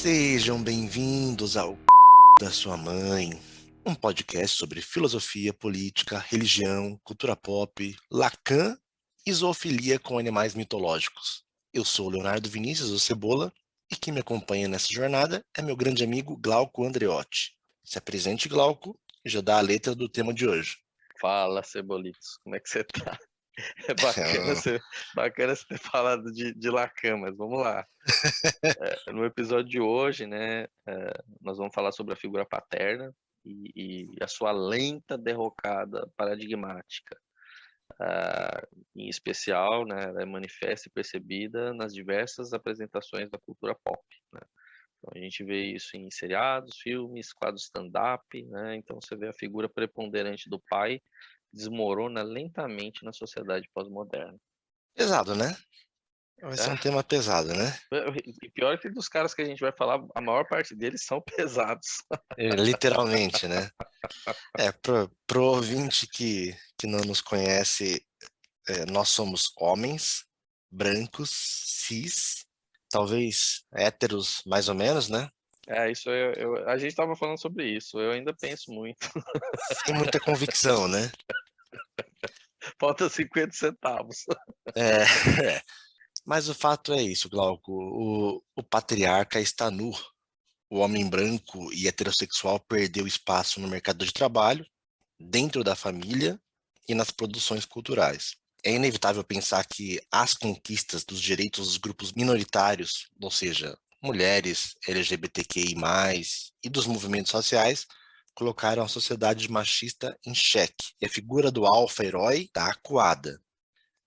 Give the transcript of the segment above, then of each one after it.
Sejam bem-vindos ao da sua mãe, um podcast sobre filosofia, política, religião, cultura pop, Lacan e zoofilia com animais mitológicos. Eu sou Leonardo Vinícius, o Cebola, e quem me acompanha nessa jornada é meu grande amigo Glauco Andreotti. Se apresente, Glauco, e já dá a letra do tema de hoje. Fala, Cebolitos, como é que você tá? É bacana você ter falado de Lacan, mas vamos lá. No episódio de hoje, né, nós vamos falar sobre a figura paterna e a sua lenta derrocada paradigmática. Em especial, né, ela é manifesta e percebida nas diversas apresentações da cultura pop, né? Então, a gente vê isso em seriados, filmes, quadros stand-up, né? Então você vê a figura preponderante do pai desmorona lentamente na sociedade pós-moderna. Pesado, né? Vai ser um Ah, tema pesado, né? e pior que dos caras que a gente vai falar, a maior parte deles são pesados. Literalmente, né? Pro ouvinte que não nos conhece, nós somos homens, brancos, cis, talvez héteros mais ou menos, né? Isso a gente estava falando sobre isso. Eu ainda penso muito. Sem muita convicção, né? Falta 50 centavos. É, mas o fato é isso, Glauco. O patriarca está nu. O homem branco e heterossexual perdeu espaço no mercado de trabalho, dentro da família e nas produções culturais. É inevitável pensar que as conquistas dos direitos dos grupos minoritários, ou seja, mulheres, LGBTQI+, e dos movimentos sociais, colocaram a sociedade machista em xeque. E a figura do alfa-herói está acuada.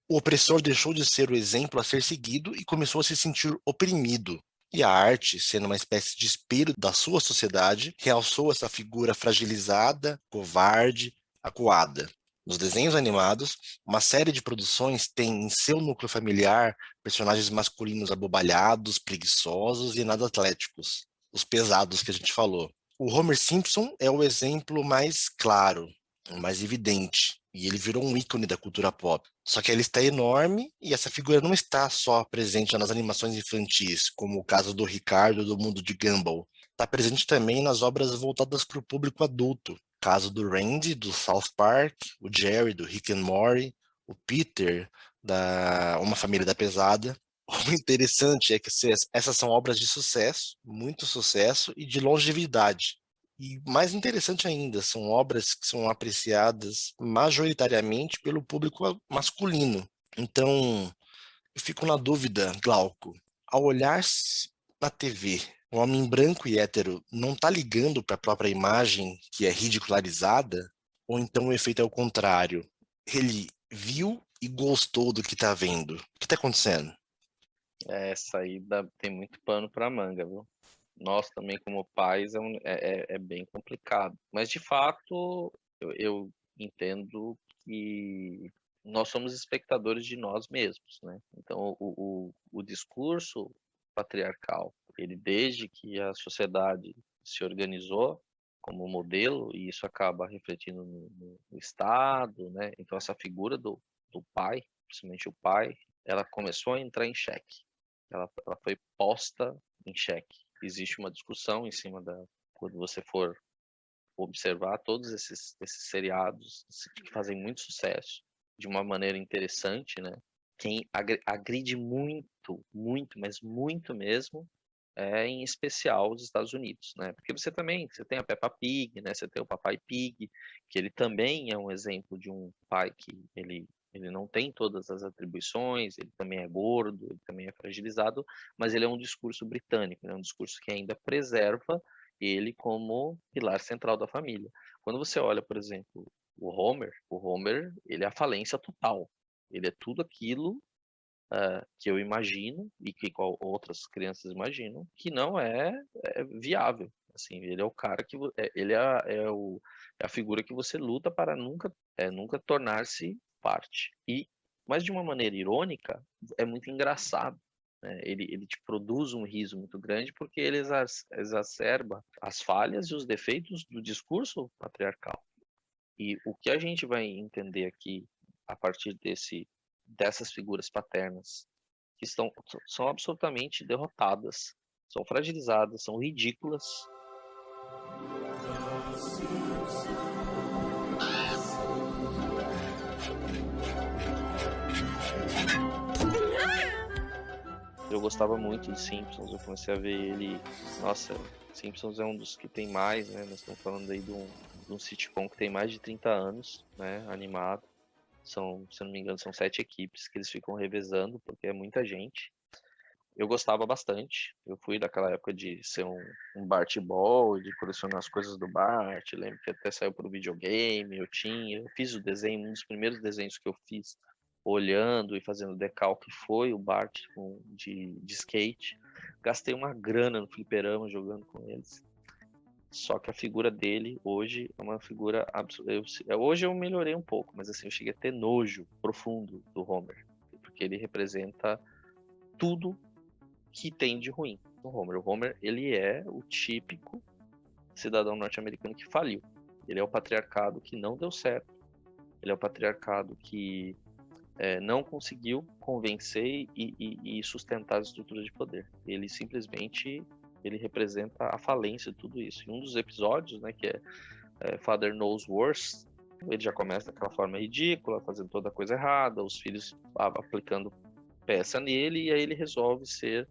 O opressor deixou de ser o exemplo a ser seguido e começou a se sentir oprimido. E a arte, sendo uma espécie de espelho da sua sociedade, realçou essa figura fragilizada, covarde, acuada. Nos desenhos animados, uma série de produções tem em seu núcleo familiar personagens masculinos abobalhados, preguiçosos e nada atléticos, os pesados que a gente falou. O Homer Simpson é o exemplo mais claro, o mais evidente, e ele virou um ícone da cultura pop. Só que ela está enorme e essa figura não está só presente nas animações infantis, como o caso do Ricardo do Mundo de Gumball. Está presente também nas obras voltadas para o público adulto. Caso do Randy, do South Park, o Jerry, do Rick and Morty, o Peter, da Uma Família da Pesada. O interessante é que essas são obras de sucesso, muito sucesso e de longevidade. E mais interessante ainda, são obras que são apreciadas majoritariamente pelo público masculino. Então, eu fico na dúvida, Glauco, ao olhar na TV, o homem branco e hétero não está ligando para a própria imagem que é ridicularizada? Ou então o efeito é o contrário? Ele viu e gostou do que está vendo. O que está acontecendo? Essa aí tem muito pano para manga, viu? Nós também, como pais, é bem complicado. Mas, de fato, eu entendo que nós somos espectadores de nós mesmos, né? Então, o discurso patriarcal, ele desde que a sociedade se organizou como modelo, e isso acaba refletindo no Estado, né? Então, essa figura do pai, principalmente o pai, ela começou a entrar em xeque. Ela foi posta em xeque. Existe uma discussão em cima quando você for observar todos esses seriados que fazem muito sucesso de uma maneira interessante, né? Quem agride muito, muito, mas muito mesmo, em especial os Estados Unidos, né? Porque você tem a Peppa Pig, né? Você tem o Papai Pig, que ele também é um exemplo de um pai que ele não tem todas as atribuições, ele também é gordo, ele também é fragilizado, mas ele é um discurso britânico, é um discurso que ainda preserva ele como pilar central da família. Quando você olha, por exemplo, o Homer, ele é a falência total. Ele é tudo aquilo que eu imagino e que outras crianças imaginam que não é viável. Assim, ele é o cara que ele é a figura que você luta para nunca tornar-se parte. Mas de uma maneira irônica, é muito engraçado. Né? Ele te produz um riso muito grande porque ele exacerba as falhas e os defeitos do discurso patriarcal. E o que a gente vai entender aqui a partir dessas figuras paternas que são absolutamente derrotadas, são fragilizadas, são ridículas. Eu gostava muito dos Simpsons, eu comecei a ver ele... Nossa, Simpsons é um dos que tem mais, né? Nós estamos falando aí de um sitcom que tem mais de 30 anos, né? Animado. São, se eu não me engano, são 7 equipes que eles ficam revezando, porque é muita gente. Eu gostava bastante. Eu fui daquela época de ser um Bart Ball, de colecionar as coisas do Bart. Lembro que até saiu pro videogame, eu fiz o desenho, um dos primeiros desenhos que eu fiz, olhando e fazendo decalque, foi o Bart de skate. Gastei uma grana no fliperama jogando com eles. Só que a figura dele hoje é uma figura absoluta. Hoje eu melhorei um pouco, mas assim, eu cheguei a ter nojo profundo do Homer, porque ele representa tudo que tem de ruim no Homer. O Homer, ele é o típico cidadão norte-americano que faliu. Ele é o patriarcado que não deu certo. Ele é o patriarcado que não conseguiu convencer e sustentar as estruturas de poder. Ele simplesmente representa a falência de tudo isso. Em um dos episódios, né, que é Father Knows Worse, ele já começa daquela forma ridícula, fazendo toda a coisa errada, os filhos aplicando peça nele, e aí ele resolve ser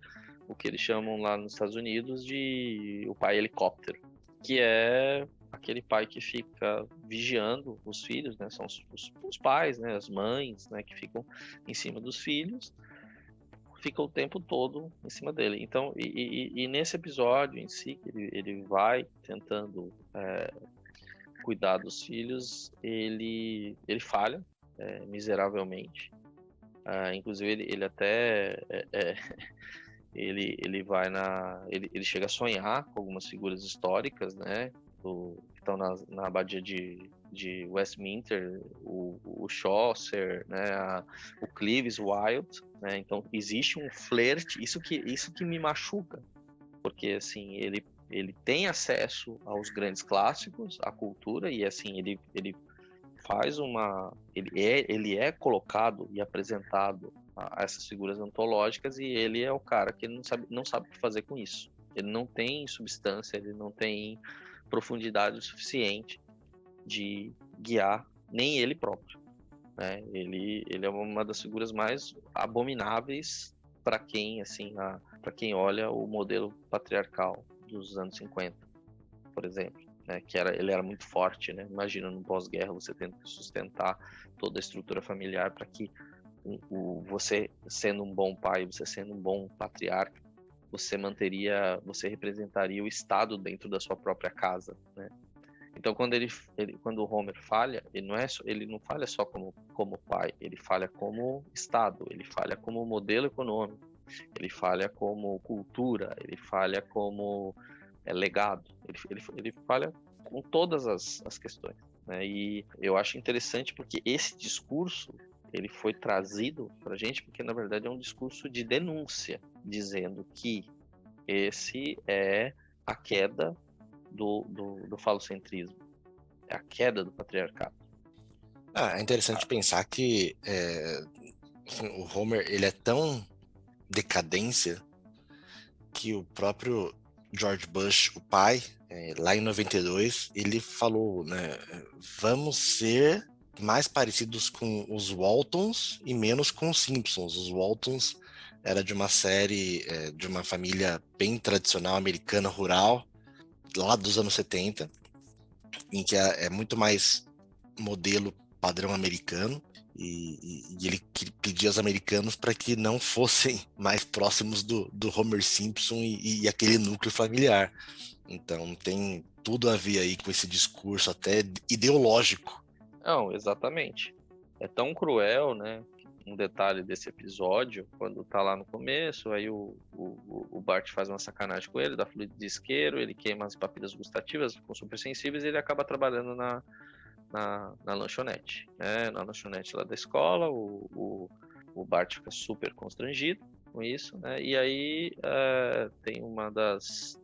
o que eles chamam lá nos Estados Unidos de o pai helicóptero, que é aquele pai que fica vigiando os filhos, né? São os pais, né? As mães, né? Que ficam em cima dos filhos, fica o tempo todo em cima dele. Então, e nesse episódio em si, ele vai tentando cuidar dos filhos, ele falha miseravelmente. Inclusive ele até ele chega a sonhar com algumas figuras históricas, né, que estão na abadia de Westminster, o Chaucer, né, o Cleves Wild, né, então existe um flerte, isso que me machuca, porque assim ele tem acesso aos grandes clássicos, à cultura, e assim ele faz ele é colocado e apresentado a essas figuras antológicas, e ele é o cara que não sabe o que fazer com isso. Ele não tem substância, ele não tem profundidade o suficiente de guiar nem ele próprio, né? Ele é uma das figuras mais abomináveis para quem para quem olha o modelo patriarcal dos anos 50, por exemplo. Né, ele era muito forte, né? Imagina no pós-guerra você tendo que sustentar toda a estrutura familiar para que você sendo um bom pai, você sendo um bom patriarca, você representaria o Estado dentro da sua própria casa, né? Então quando o Homer falha, ele não falha só como pai, ele falha como Estado, ele falha como modelo econômico, ele falha como cultura, ele falha como legado, ele falha com todas as questões, né? E eu acho interessante porque esse discurso ele foi trazido para a gente porque na verdade é um discurso de denúncia, dizendo que esse é a queda do falocentrismo, é a queda do patriarcado. É interessante pensar que o Homer ele é tão decadência que o próprio George Bush, o pai, lá em 92, ele falou, né, vamos ser mais parecidos com os Waltons e menos com os Simpsons. Os Waltons era de uma série, de uma família bem tradicional americana, rural, lá dos anos 70, em que é muito mais modelo padrão americano, e ele pedia aos americanos para que não fossem mais próximos do Homer Simpson e aquele núcleo familiar. Então tem tudo a ver aí com esse discurso até ideológico. Não, exatamente. É tão cruel, né? Um detalhe desse episódio, quando tá lá no começo, aí o Bart faz uma sacanagem com ele, dá fluido de isqueiro, ele queima as papilas gustativas, ficam super sensíveis, e ele acaba trabalhando na lanchonete, né? Na lanchonete lá da escola, o Bart fica super constrangido com isso, né? E aí tem uma das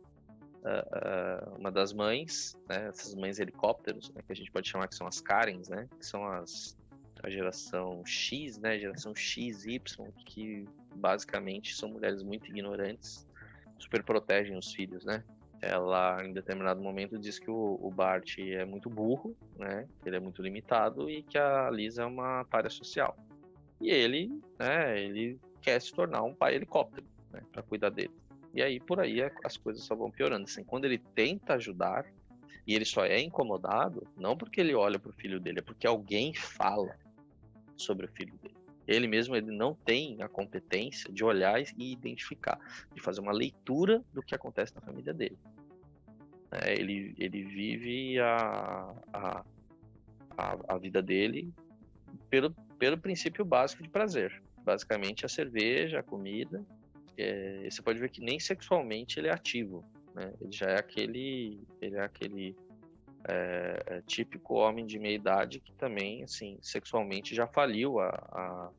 mães, né? Essas mães helicópteros, né? Que a gente pode chamar que são as Karens, né? Que são a geração X, né? Geração XY, que basicamente são mulheres muito ignorantes super protegem os filhos, né? Ela, em determinado momento, diz que o Bart é muito burro, né? Ele é muito limitado e que a Lisa é uma pária social. E ele, né? Ele quer se tornar um pai helicóptero, né? Para cuidar dele. E aí, por aí, as coisas só vão piorando. Assim, quando ele tenta ajudar e ele só é incomodado, não porque ele olha para o filho dele, é porque alguém fala sobre o filho dele. Ele mesmo ele não tem a competência de olhar e identificar, de fazer uma leitura do que acontece na família dele. Ele vive a vida dele pelo princípio básico de prazer. Basicamente a cerveja, a comida. Você pode ver que nem sexualmente ele é ativo. Né? Ele já é aquele típico homem de meia idade que também, assim, sexualmente já faliu a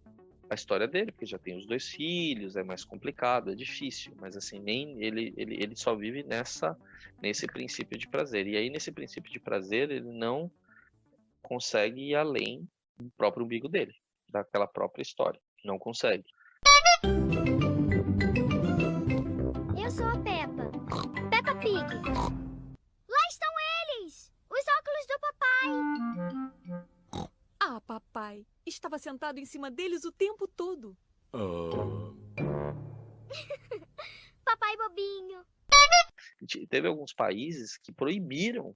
história dele, porque já tem os 2 filhos, é mais complicado, é difícil, mas assim, nem ele só vive nesse princípio de prazer. E aí, nesse princípio de prazer, ele não consegue ir além do próprio umbigo dele, daquela própria história. Não consegue. Eu sou a Peppa. Peppa Pig. Lá estão eles! Os óculos do papai. Ah, papai, estava sentado em cima deles o tempo todo. Papai bobinho. Teve alguns países que proibiram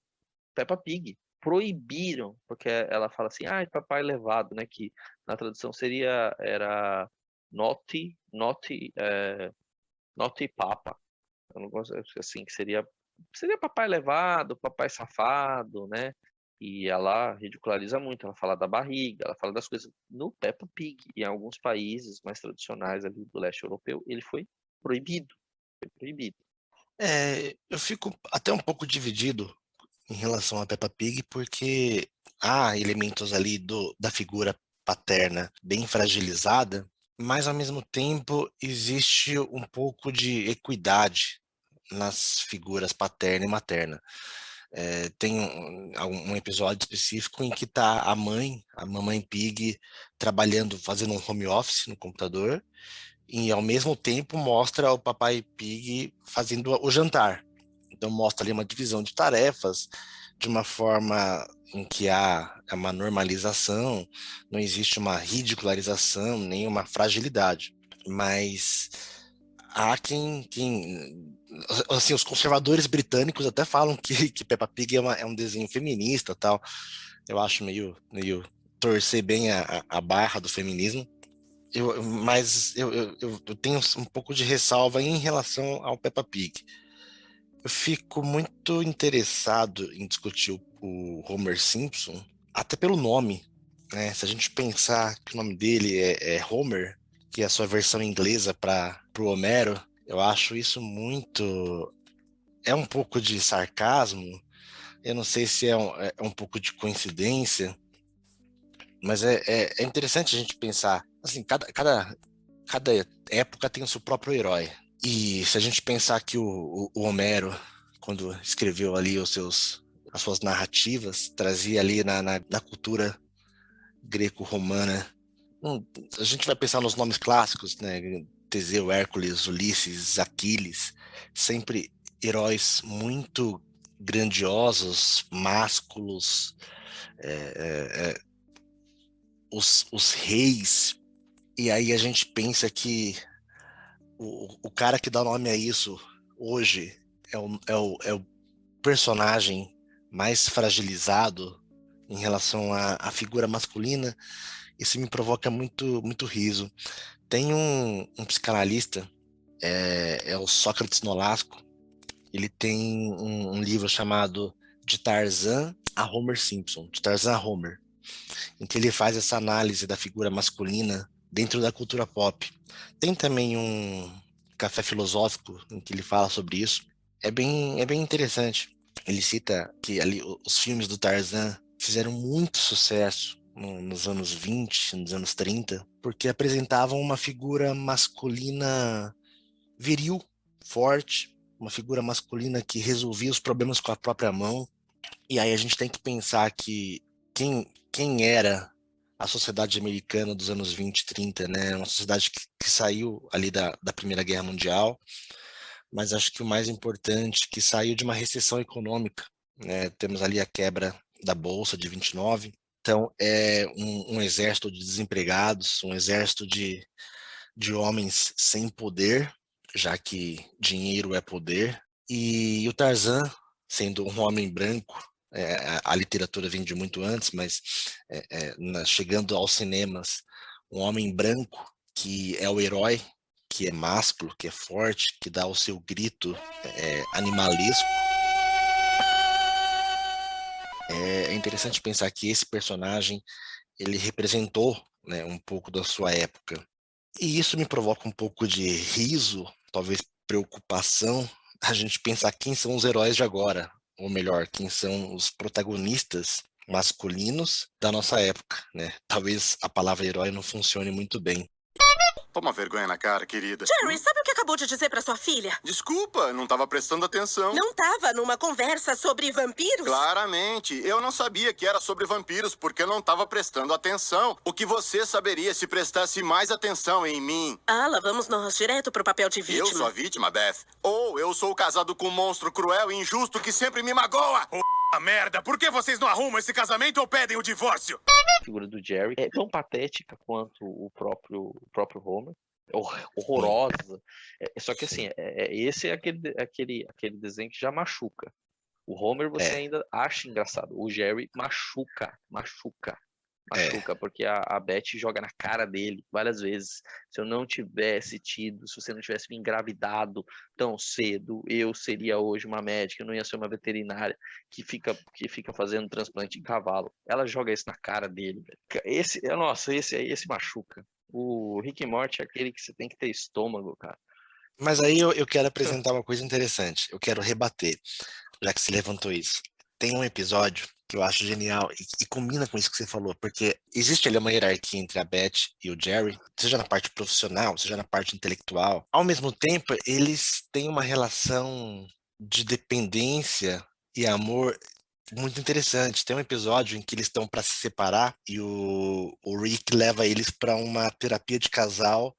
Peppa Pig. Proibiram, porque ela fala assim, papai levado, né? Que na tradução era naughty papa. Eu não gosto, assim, que seria papai levado, papai safado, né? E ela ridiculariza muito, ela fala da barriga, ela fala das coisas. No Peppa Pig, em alguns países mais tradicionais ali do leste europeu, ele foi proibido. Foi proibido. Eu fico até um pouco dividido em relação a Peppa Pig, porque há elementos ali da figura paterna bem fragilizada, mas ao mesmo tempo existe um pouco de equidade nas figuras paterna e materna. Tem um episódio específico em que está a mamãe Pig, trabalhando, fazendo um home office no computador, e ao mesmo tempo mostra o papai Pig fazendo o jantar. Então mostra ali uma divisão de tarefas de uma forma em que há uma normalização, não existe uma ridicularização, nem uma fragilidade. Mas há assim, os conservadores britânicos até falam que Peppa Pig é um desenho feminista, tal. Eu acho meio torcer bem a barra do feminismo. Mas eu tenho um pouco de ressalva em relação ao Peppa Pig. Eu fico muito interessado em discutir o Homer Simpson, até pelo nome, né? Se a gente pensar que o nome dele é Homer, que é a sua versão inglesa para o Homero, eu acho isso muito... É um pouco de sarcasmo, eu não sei se é um pouco de coincidência, mas é interessante a gente pensar, assim, cada época tem o seu próprio herói. E se a gente pensar que o Homero, quando escreveu ali as suas narrativas, trazia ali na cultura greco-romana, a gente vai pensar nos nomes clássicos, né? Teseu, Hércules, Ulisses, Aquiles, sempre heróis muito grandiosos, másculos, os reis. E aí a gente pensa que o cara que dá nome a isso hoje é o personagem mais fragilizado em relação à figura masculina. Isso me provoca muito riso. Tem um psicanalista, é o Sócrates Nolasco. Ele tem um livro chamado De Tarzan a Homer Simpson, de Tarzan a Homer, em que ele faz essa análise da figura masculina dentro da cultura pop. Tem também um Café Filosófico em que ele fala sobre isso. É bem interessante. Ele cita que ali os filmes do Tarzan fizeram muito sucesso nos anos 20, nos anos 30, porque apresentavam uma figura masculina viril, forte, uma figura masculina que resolvia os problemas com a própria mão. E aí a gente tem que pensar que quem era a sociedade americana dos anos 20, 30, né? Uma sociedade que saiu ali da Primeira Guerra Mundial, mas acho que o mais importante, que saiu de uma recessão econômica, né? Temos ali a quebra da Bolsa de 29, então é um exército de desempregados, um exército de homens sem poder, já que dinheiro é poder, e o Tarzan, sendo um homem branco, a literatura vem de muito antes, mas chegando aos cinemas, um homem branco que é o herói, que é másculo, que é forte, que dá o seu grito animalesco. É interessante pensar que esse personagem, ele representou, né, um pouco da sua época. E isso me provoca um pouco de riso, talvez preocupação, a gente pensar quem são os heróis de agora, ou melhor, quem são os protagonistas masculinos da nossa época, né? Talvez a palavra herói não funcione muito bem. Toma vergonha na cara, querida. Jerry, sabe o que acabou de dizer pra sua filha? Desculpa, não tava prestando atenção. Não tava numa conversa sobre vampiros? Claramente, eu não sabia que era sobre vampiros porque eu não tava prestando atenção. O que você saberia se prestasse mais atenção em mim? Ah, lá vamos nós direto pro papel de vítima. Eu sou a vítima, Beth. Ou eu sou casado com um monstro cruel e injusto que sempre me magoa. A merda, por que vocês não arrumam esse casamento ou pedem o divórcio? A figura do Jerry é tão patética quanto o próprio Homer. Horrorosa. Só que assim, esse é aquele desenho que já machuca. O Homer você ainda acha engraçado. O Jerry machuca, porque a Beth joga na cara dele várias vezes. Se eu não tivesse tido, se você não tivesse me engravidado tão cedo, eu seria hoje uma médica, eu não ia ser uma veterinária que fica fazendo transplante em cavalo. Ela joga isso na cara dele. Esse machuca. O Rick e Morty é aquele que você tem que ter estômago, cara. Mas aí eu quero apresentar uma coisa interessante. Eu quero rebater, já que você levantou isso. Tem um episódio que eu acho genial e combina com isso que você falou, porque existe ali uma hierarquia entre a Beth e o Jerry, seja na parte profissional, seja na parte intelectual. Ao mesmo tempo, eles têm uma relação de dependência e amor muito interessante. Tem um episódio em que eles estão para se separar e o Rick leva eles para uma terapia de casal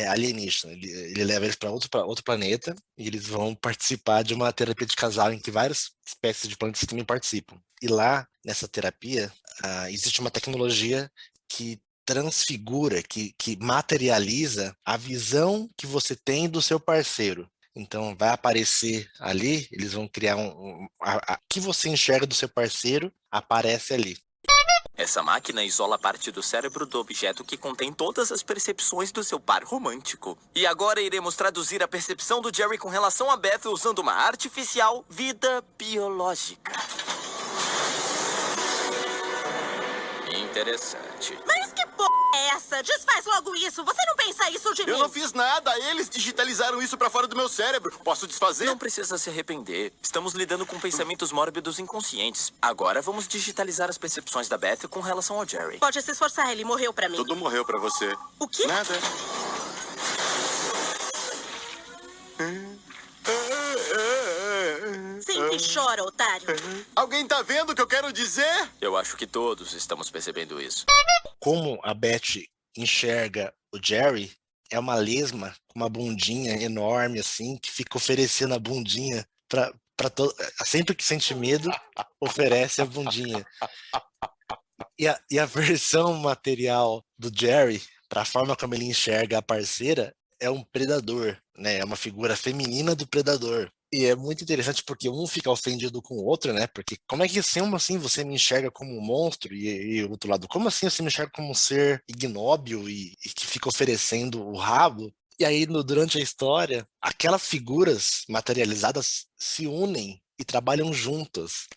alienígena. Ele leva eles para outro planeta e eles vão participar de uma terapia de casal em que várias espécies de planetas também participam. E lá, nessa terapia, existe uma tecnologia que transfigura, que materializa a visão que você tem do seu parceiro. Então, vai aparecer ali, eles vão criar o que você enxerga do seu parceiro, aparece ali. Essa máquina isola parte do cérebro do objeto que contém todas as percepções do seu par romântico. E agora iremos traduzir a percepção do Jerry com relação a Beth usando uma artificial vida biológica. Interessante. Mas que porra é essa? Desfaz logo isso. Você não pensa isso de mim? Eu não fiz nada. Eles digitalizaram isso pra fora do meu cérebro. Posso desfazer? Não precisa se arrepender. Estamos lidando com pensamentos mórbidos inconscientes. Agora vamos digitalizar as percepções da Beth com relação ao Jerry. Pode se esforçar, ele morreu pra mim. Tudo morreu pra você. O quê? Nada. Sempre chora, otário. Alguém tá vendo o que eu quero dizer? Eu acho que todos estamos percebendo isso. Como a Beth enxerga o Jerry, é uma lesma com uma bundinha enorme, assim, que fica oferecendo a bundinha para todo. Sempre que sente medo, oferece a bundinha. E a versão material do Jerry, para a forma como ele enxerga a parceira, é um predador, né? É uma figura feminina do predador. E é muito interessante porque um fica ofendido com o outro, né? Porque como é que assim você me enxerga como um monstro e o outro lado, como assim você me enxerga como um ser ignóbil e que fica oferecendo o rabo? E aí, durante a história, aquelas figuras materializadas se unem e trabalham juntas.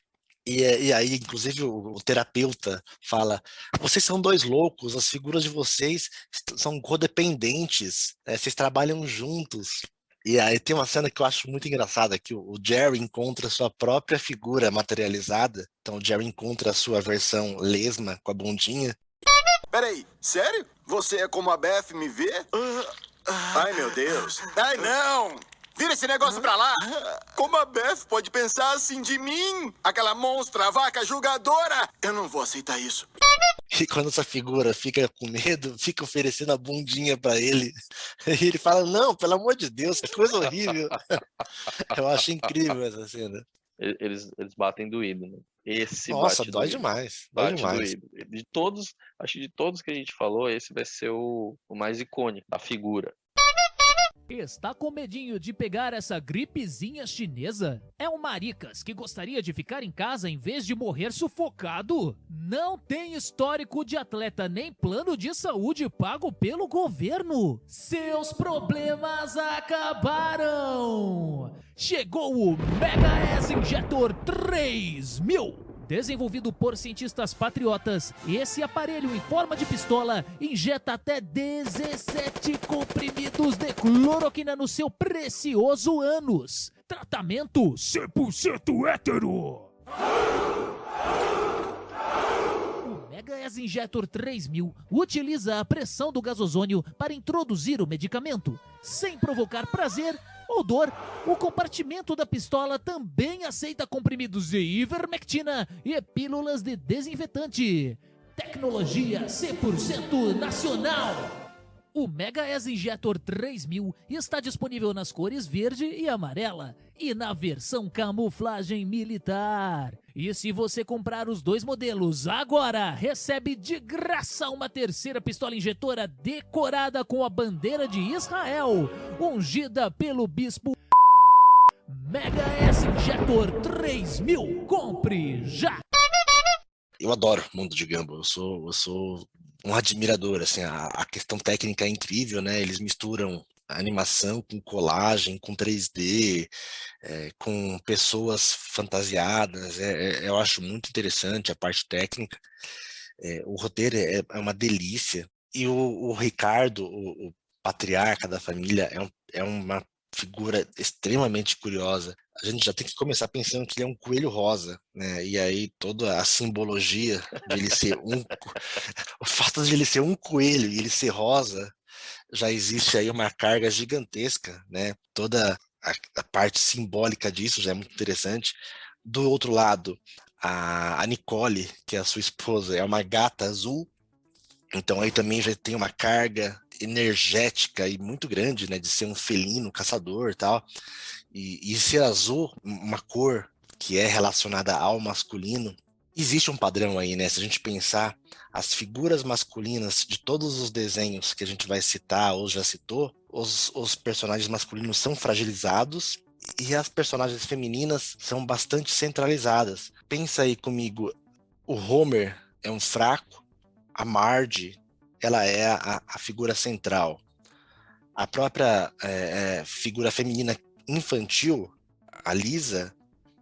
E aí, inclusive, o terapeuta fala: vocês são dois loucos, as figuras de vocês são codependentes, vocês trabalham juntos. E aí tem uma cena que eu acho muito engraçada, que o Jerry encontra sua própria figura materializada. Então o Jerry encontra a sua versão lesma com a bundinha. Peraí, sério? Você é como a Beth me vê? Ai, meu Deus. Ai, não! Vira esse negócio pra lá! Como a Beth pode pensar assim de mim? Aquela monstra, vaca julgadora! Eu não vou aceitar isso. E quando essa figura fica com medo, fica oferecendo a bundinha pra ele. E ele fala, não, pelo amor de Deus, que coisa horrível. Eu acho incrível essa cena. Eles batem doído, né? Esse Nossa, bate dói doído. demais. Dói Bate demais. doído. De todos, acho que de todos que a gente falou, esse vai ser o mais icônico, a figura. Está com medinho de pegar essa gripezinha chinesa? É um maricas que gostaria de ficar em casa em vez de morrer sufocado? Não tem histórico de atleta nem plano de saúde pago pelo governo? Seus problemas acabaram! Chegou o Mega S Injetor 3000! Desenvolvido por cientistas patriotas, esse aparelho em forma de pistola injeta até 17 comprimidos de cloroquina no seu precioso ânus. Tratamento 100% hétero. O Mega S Injetor 3000 utiliza a pressão do gasozônio para introduzir o medicamento, sem provocar prazer ou dor. O compartimento da pistola também aceita comprimidos de ivermectina e pílulas de desinfetante. Tecnologia 100% nacional. O Mega S Injetor 3000 está disponível nas cores verde e amarela e na versão camuflagem militar. E se você comprar os 2 modelos agora, recebe de graça uma terceira pistola injetora decorada com a bandeira de Israel, ungida pelo bispo. Mega S Injetor 3000. Compre já! Eu adoro o mundo de Gumball. Eu sou um admirador, assim, a questão técnica é incrível, né? Eles misturam animação com colagem, com 3D, com pessoas fantasiadas. Eu acho muito interessante a parte técnica. O roteiro é uma delícia. E o Ricardo, o patriarca da família, é uma figura extremamente curiosa. A gente já tem que começar pensando que ele é um coelho rosa, né? E aí toda a simbologia de ele ser o fato de ele ser um coelho e ele ser rosa, já existe aí uma carga gigantesca, né? Toda a parte simbólica disso já é muito interessante. Do outro lado, a Nicole, que é a sua esposa, é uma gata azul. Então aí também já tem uma carga energética e muito grande, né, de ser um felino, caçador e tal. E ser azul, uma cor que é relacionada ao masculino, existe um padrão aí, né? Se a gente pensar as figuras masculinas de todos os desenhos que a gente vai citar ou já citou, os personagens masculinos são fragilizados e as personagens femininas são bastante centralizadas. Pensa aí comigo, o Homer é um fraco, a Marge, ela é a figura central. A própria figura feminina infantil, a Lisa,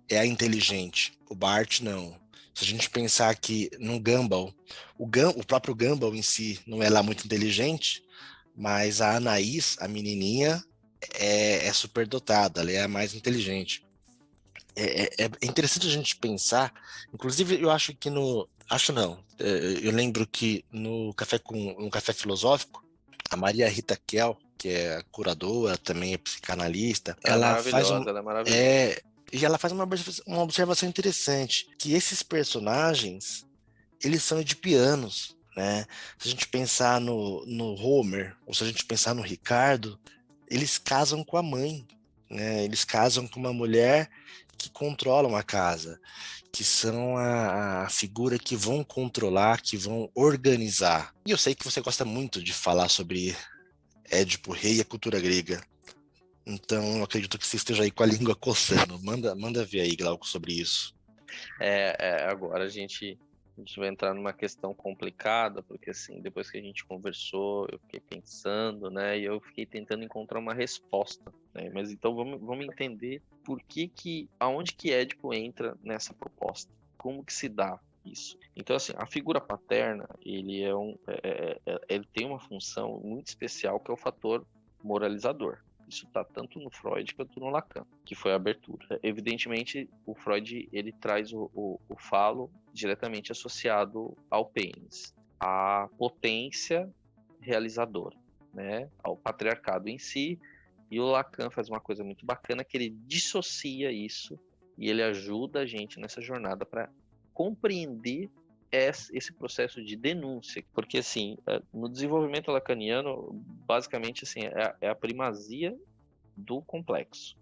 é a inteligente. O Bart não. Se a gente pensar que no Gumball, o próprio Gumball em si não é lá muito inteligente, mas a Anaís, a menininha, é superdotada, ela é a mais inteligente. É interessante a gente pensar, inclusive eu acho que eu lembro que no Café Filosófico, a Maria Rita Kell, que é curadora, também é psicanalista, ela é maravilhosa. E ela faz uma observação interessante, que esses personagens, eles são edipianos, né? Se a gente pensar no Homer, ou se a gente pensar no Ricardo, eles casam com a mãe, né? Eles casam com uma mulher que controla uma casa, que são a figura que vão controlar, que vão organizar. E eu sei que você gosta muito de falar sobre Édipo Rei e a cultura grega. Então, eu acredito que você esteja aí com a língua coçando. Manda ver aí, Glauco, sobre isso. Agora a gente vai entrar numa questão complicada, porque assim, depois que a gente conversou, eu fiquei pensando, né, e eu fiquei tentando encontrar uma resposta, né, mas então vamos entender aonde que Édipo entra nessa proposta, como que se dá isso. Então, assim, a figura paterna, ele ele tem uma função muito especial, que é o fator moralizador. Isso está tanto no Freud quanto no Lacan, que foi a abertura. Evidentemente, o Freud ele traz o falo diretamente associado ao pênis, à potência realizadora, né, ao patriarcado em si. E o Lacan faz uma coisa muito bacana, que ele dissocia isso e ele ajuda a gente nessa jornada para compreender esse processo de denúncia, porque assim, no desenvolvimento lacaniano, basicamente assim, é a primazia do complexo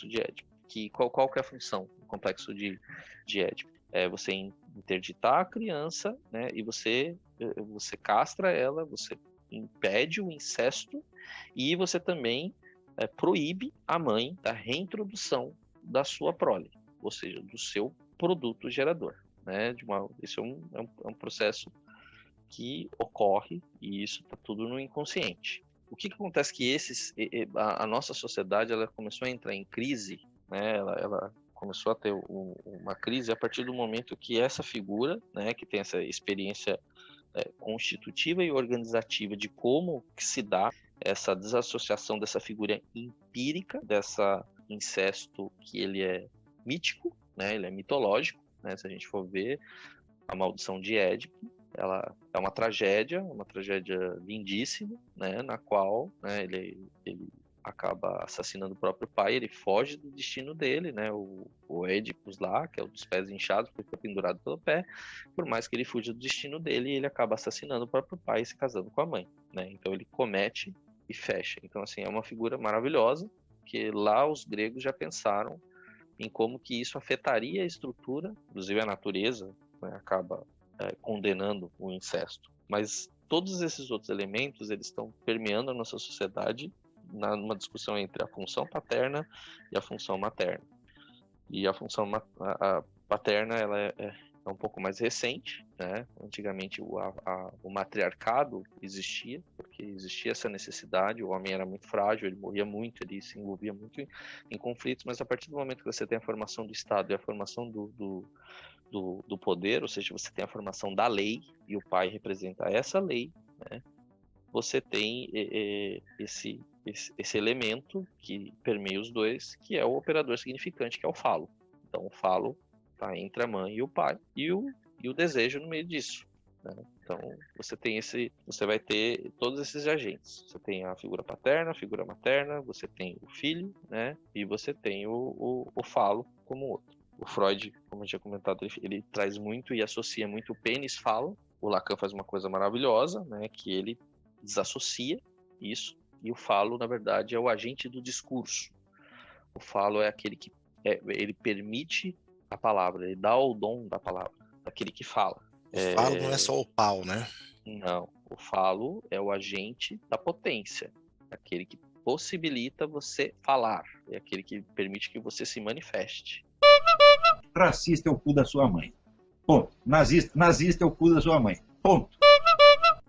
de Édipo. Qual que é a função do complexo de Édipo? É você interditar a criança, né, e você castra ela, você impede o incesto e você também proíbe a mãe da reintrodução da sua prole, ou seja, do seu produto gerador. Né, isso é um processo que ocorre e isso está tudo no inconsciente. O que acontece que a nossa sociedade ela começou a entrar em crise, né, ela começou a ter uma crise a partir do momento que essa figura, né, que tem essa experiência constitutiva e organizativa de como que se dá essa desassociação dessa figura empírica, dessa incesto que ele é mítico, né, ele é mitológico, né, se a gente for ver a maldição de Édipo, ela é uma tragédia lindíssima, né, na qual, né, ele acaba assassinando o próprio pai, ele foge do destino dele, né, o Édipus lá, que é o dos pés inchados, porque fica pendurado pelo pé, por mais que ele fuja do destino dele, ele acaba assassinando o próprio pai e se casando com a mãe, né, então ele comete e fecha. Então, assim, é uma figura maravilhosa, que lá os gregos já pensaram em como que isso afetaria a estrutura, inclusive a natureza, né, acaba condenando o incesto. Mas todos esses outros elementos, eles estão permeando a nossa sociedade numa discussão entre a função paterna e a função materna. E a função paterna, ela é um pouco mais recente, né? Antigamente o matriarcado existia, porque existia essa necessidade, o homem era muito frágil, ele morria muito, ele se envolvia muito em conflitos, mas a partir do momento que você tem a formação do Estado e a formação do poder, ou seja, você tem a formação da lei, e o pai representa essa lei, né? Você tem esse elemento que permeia os dois, que é o operador significante, que é o falo. Então, o falo está entre a mãe e o pai, e o desejo no meio disso, né? Então, você vai ter todos esses agentes. Você tem a figura paterna, a figura materna, você tem o filho, né? E você tem o falo como outro. O Freud, como eu tinha comentado, ele traz muito e associa muito o pênis-falo. O Lacan faz uma coisa maravilhosa, né? Que ele desassocia isso, e o falo, na verdade, é o agente do discurso. O falo é aquele que ele permite a palavra, ele dá o dom da palavra, daquele que fala. O falo não é só o pau, né? Não, o falo é o agente da potência, aquele que possibilita você falar, é aquele que permite que você se manifeste. Racista é o cu da sua mãe. Ponto. Nazista é o cu da sua mãe. Ponto.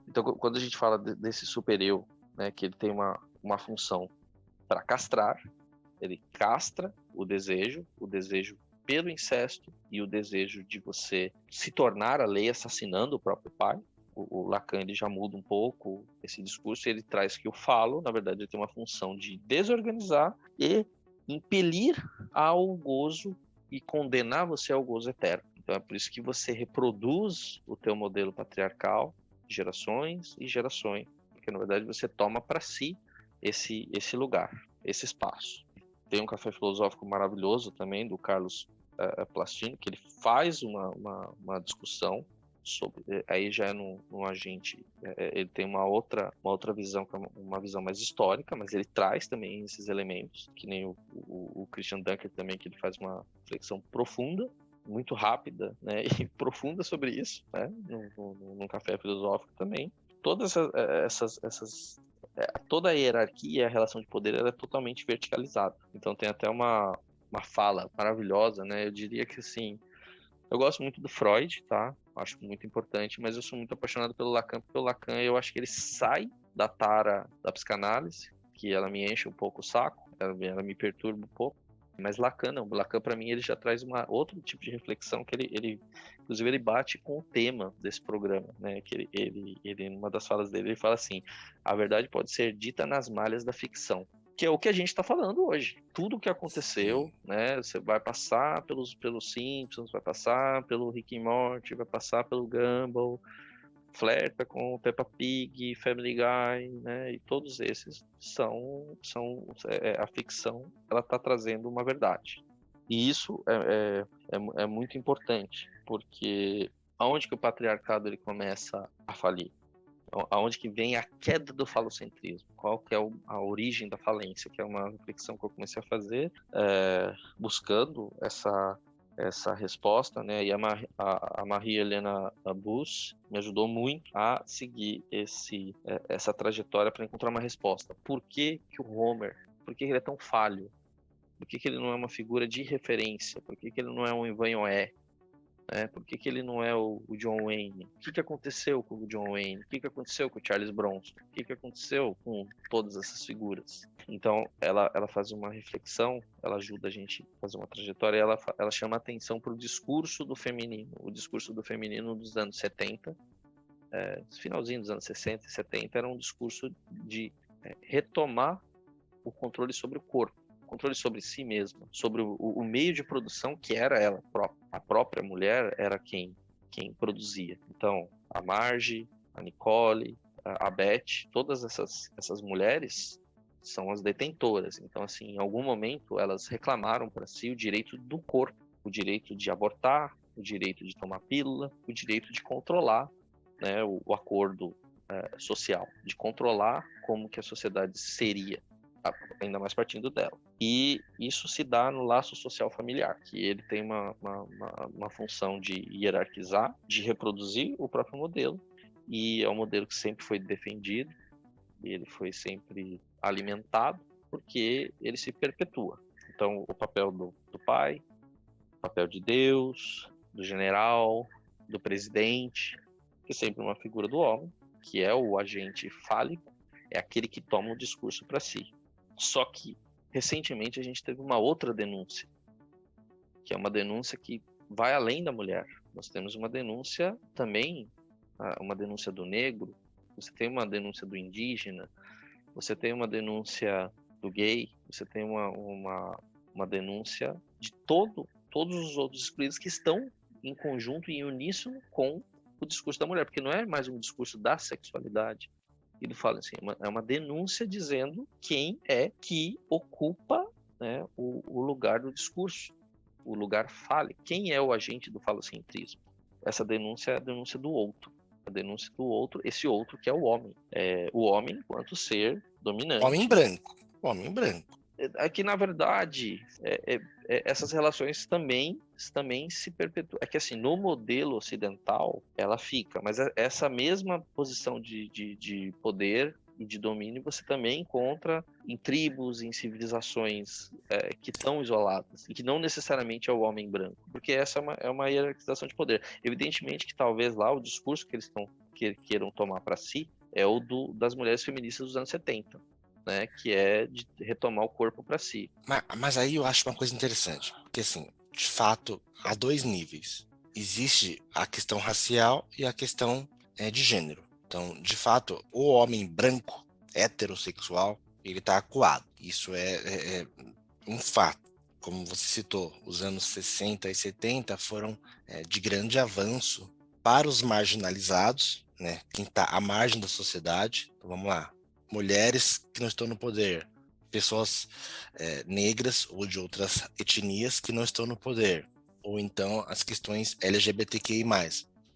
Então, quando a gente fala desse super-eu, né, que ele tem uma função para castrar, ele castra o desejo pelo incesto e o desejo de você se tornar a lei assassinando o próprio pai. O Lacan ele já muda um pouco esse discurso, ele traz que o falo, na verdade, ele tem uma função de desorganizar e impelir ao gozo e condenar você ao gozo eterno. Então é por isso que você reproduz o teu modelo patriarcal gerações e gerações, porque na verdade você toma para si esse lugar, esse espaço. Tem um café filosófico maravilhoso também do Carlos Plastino, que ele faz uma discussão sobre, aí já é num agente, ele tem uma outra visão, uma visão mais histórica, mas ele traz também esses elementos, que nem o Christian Dunker também, que ele faz uma reflexão profunda, muito rápida, né, e profunda sobre isso, né, no café filosófico também. Todas toda a hierarquia e a relação de poder ela é totalmente verticalizada. Então tem até uma fala maravilhosa, né, eu diria que assim, eu gosto muito do Freud, tá, acho muito importante, mas eu sou muito apaixonado pelo Lacan, porque o Lacan eu acho que ele sai da tara da psicanálise, que ela me enche um pouco o saco, ela me perturba um pouco. Mas Lacan não, Lacan para mim ele já traz outro tipo de reflexão que ele inclusive ele bate com o tema desse programa, né? Que ele numa das falas dele ele fala assim: a verdade pode ser dita nas malhas da ficção, que é o que a gente está falando hoje. Tudo o que aconteceu, né? Você vai passar pelos Simpsons, vai passar pelo Rick and Morty, vai passar pelo Gumball, flerta com o Peppa Pig, Family Guy, né? E todos esses são a ficção, ela está trazendo uma verdade. E isso é muito importante, porque aonde que o patriarcado ele começa a falir? Aonde que vem a queda do falocentrismo? Qual que é a origem da falência? Que é uma reflexão que eu comecei a fazer, buscando essa resposta, né? E a Marie-Helena Buss me ajudou muito a seguir essa trajetória para encontrar uma resposta. Por que que o Homer, por que ele é tão falho? Por que que ele não é uma figura de referência? Por que que ele não é um Ivan Oé? Por que que ele não é o John Wayne? O que que aconteceu com o John Wayne? O que que aconteceu com o Charles Bronson? O que que aconteceu com todas essas figuras? Então, ela faz uma reflexão, ela ajuda a gente a fazer uma trajetória, e ela chama a atenção para o discurso do feminino. O discurso do feminino dos anos 70, finalzinho dos anos 60 e 70, era um discurso de retomar o controle sobre o corpo, controle sobre si mesma, sobre o meio de produção que era ela própria. A própria mulher era quem produzia. Então, a Marge, a Nicole, a Beth, todas essas mulheres são as detentoras. Então, assim, em algum momento elas reclamaram para si o direito do corpo, o direito de abortar, o direito de tomar pílula, o direito de controlar, né, o acordo social, de controlar como que a sociedade seria, ainda mais partindo dela. E isso se dá no laço social familiar, que ele tem uma função de hierarquizar, de reproduzir o próprio modelo, e é um modelo que sempre foi defendido, ele foi sempre alimentado, porque ele se perpetua. Então, o papel do pai, o papel de Deus, do general, do presidente, que é sempre uma figura do homem, que é o agente fálico, é aquele que toma o discurso para si. Só que, recentemente, a gente teve uma outra denúncia, que é uma denúncia que vai além da mulher. Nós temos uma denúncia também, uma denúncia do negro, você tem uma denúncia do indígena, você tem uma denúncia do gay, você tem uma denúncia de todos os outros excluídos que estão em conjunto e em uníssono com o discurso da mulher, porque não é mais um discurso da sexualidade. Ele fala assim, é uma denúncia dizendo quem é que ocupa, né, o lugar do discurso, o lugar fálico, quem é o agente do falocentrismo. Essa denúncia é a denúncia do outro. A denúncia do outro, esse outro que é o homem. O homem enquanto ser dominante. Homem branco. Homem branco. É que, na verdade, essas relações também se perpetuam. É que, assim, no modelo ocidental, ela fica, mas essa mesma posição de poder e de domínio você também encontra em tribos, em civilizações que estão isoladas, e que não necessariamente é o homem branco, porque essa é uma hierarquização de poder. Evidentemente que talvez lá o discurso que eles queiram tomar para si é o das mulheres feministas dos anos 70. Né, que é de retomar o corpo para si. Mas aí eu acho uma coisa interessante, porque assim, de fato, há dois níveis. Existe a questão racial e a questão de gênero. Então, de fato, o homem branco, heterossexual, ele está acuado. Isso é um fato. Como você citou, os anos 60 e 70 foram de grande avanço para os marginalizados, né, quem está à margem da sociedade. Então, vamos lá. Mulheres que não estão no poder, pessoas negras ou de outras etnias que não estão no poder, ou então as questões LGBTQI+.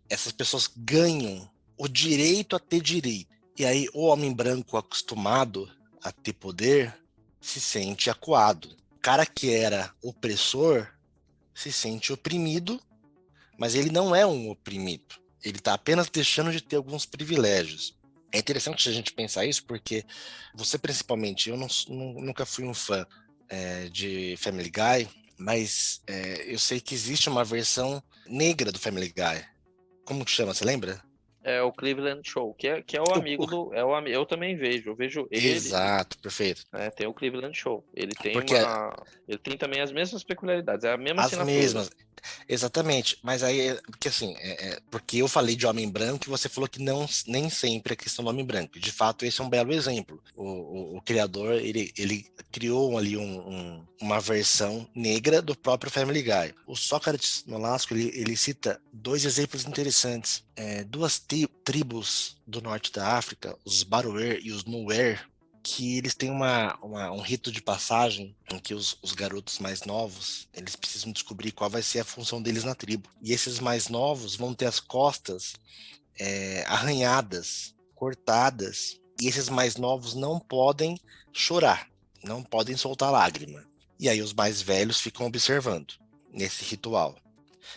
Essas pessoas ganham o direito a ter direito. E aí o homem branco acostumado a ter poder se sente acuado. O cara que era opressor se sente oprimido, mas ele não é um oprimido. Ele está apenas deixando de ter alguns privilégios. É interessante a gente pensar isso porque você principalmente, eu nunca fui um fã de Family Guy, mas eu sei que existe uma versão negra do Family Guy. Como que chama, você lembra? É o Cleveland Show, que é o amigo do... eu também vejo ele... Exato, perfeito. Tem o Cleveland Show. Ele tem ele tem também as mesmas peculiaridades, é a mesma assinatura. As mesmas, exatamente. Mas aí, porque assim, porque eu falei de homem branco e você falou que nem sempre é questão do homem branco. De fato, esse é um belo exemplo. O criador, ele criou ali uma versão negra do próprio Family Guy. O Sócrates Nolasco, ele cita dois exemplos interessantes. Duas tribos do norte da África, os Baroer e os Nuer, que eles têm um rito de passagem em que os garotos mais novos, eles precisam descobrir qual vai ser a função deles na tribo. E esses mais novos vão ter as costas arranhadas, cortadas, e esses mais novos não podem chorar, não podem soltar lágrima. E aí os mais velhos ficam observando nesse ritual.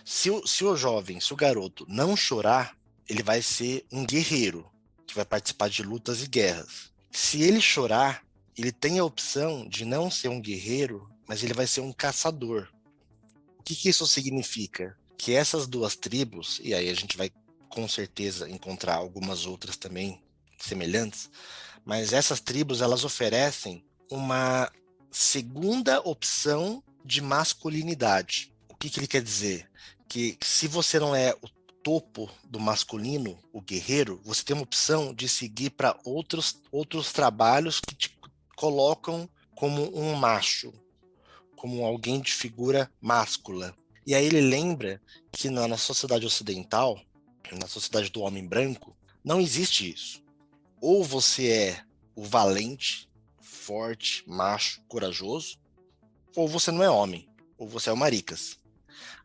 Se o garoto não chorar, ele vai ser um guerreiro que vai participar de lutas e guerras. Se ele chorar, ele tem a opção de não ser um guerreiro, mas ele vai ser um caçador. O que isso significa? Que essas duas tribos, e aí a gente vai com certeza encontrar algumas outras também semelhantes, mas essas tribos, elas oferecem uma segunda opção de masculinidade. O que ele quer dizer? Que se você não é o topo do masculino, o guerreiro, você tem uma opção de seguir para outros trabalhos que te colocam como um macho, como alguém de figura máscula. E aí ele lembra que na sociedade ocidental, na sociedade do homem branco, não existe isso. Ou você é o valente, forte, macho, corajoso, ou você não é homem, ou você é o maricas.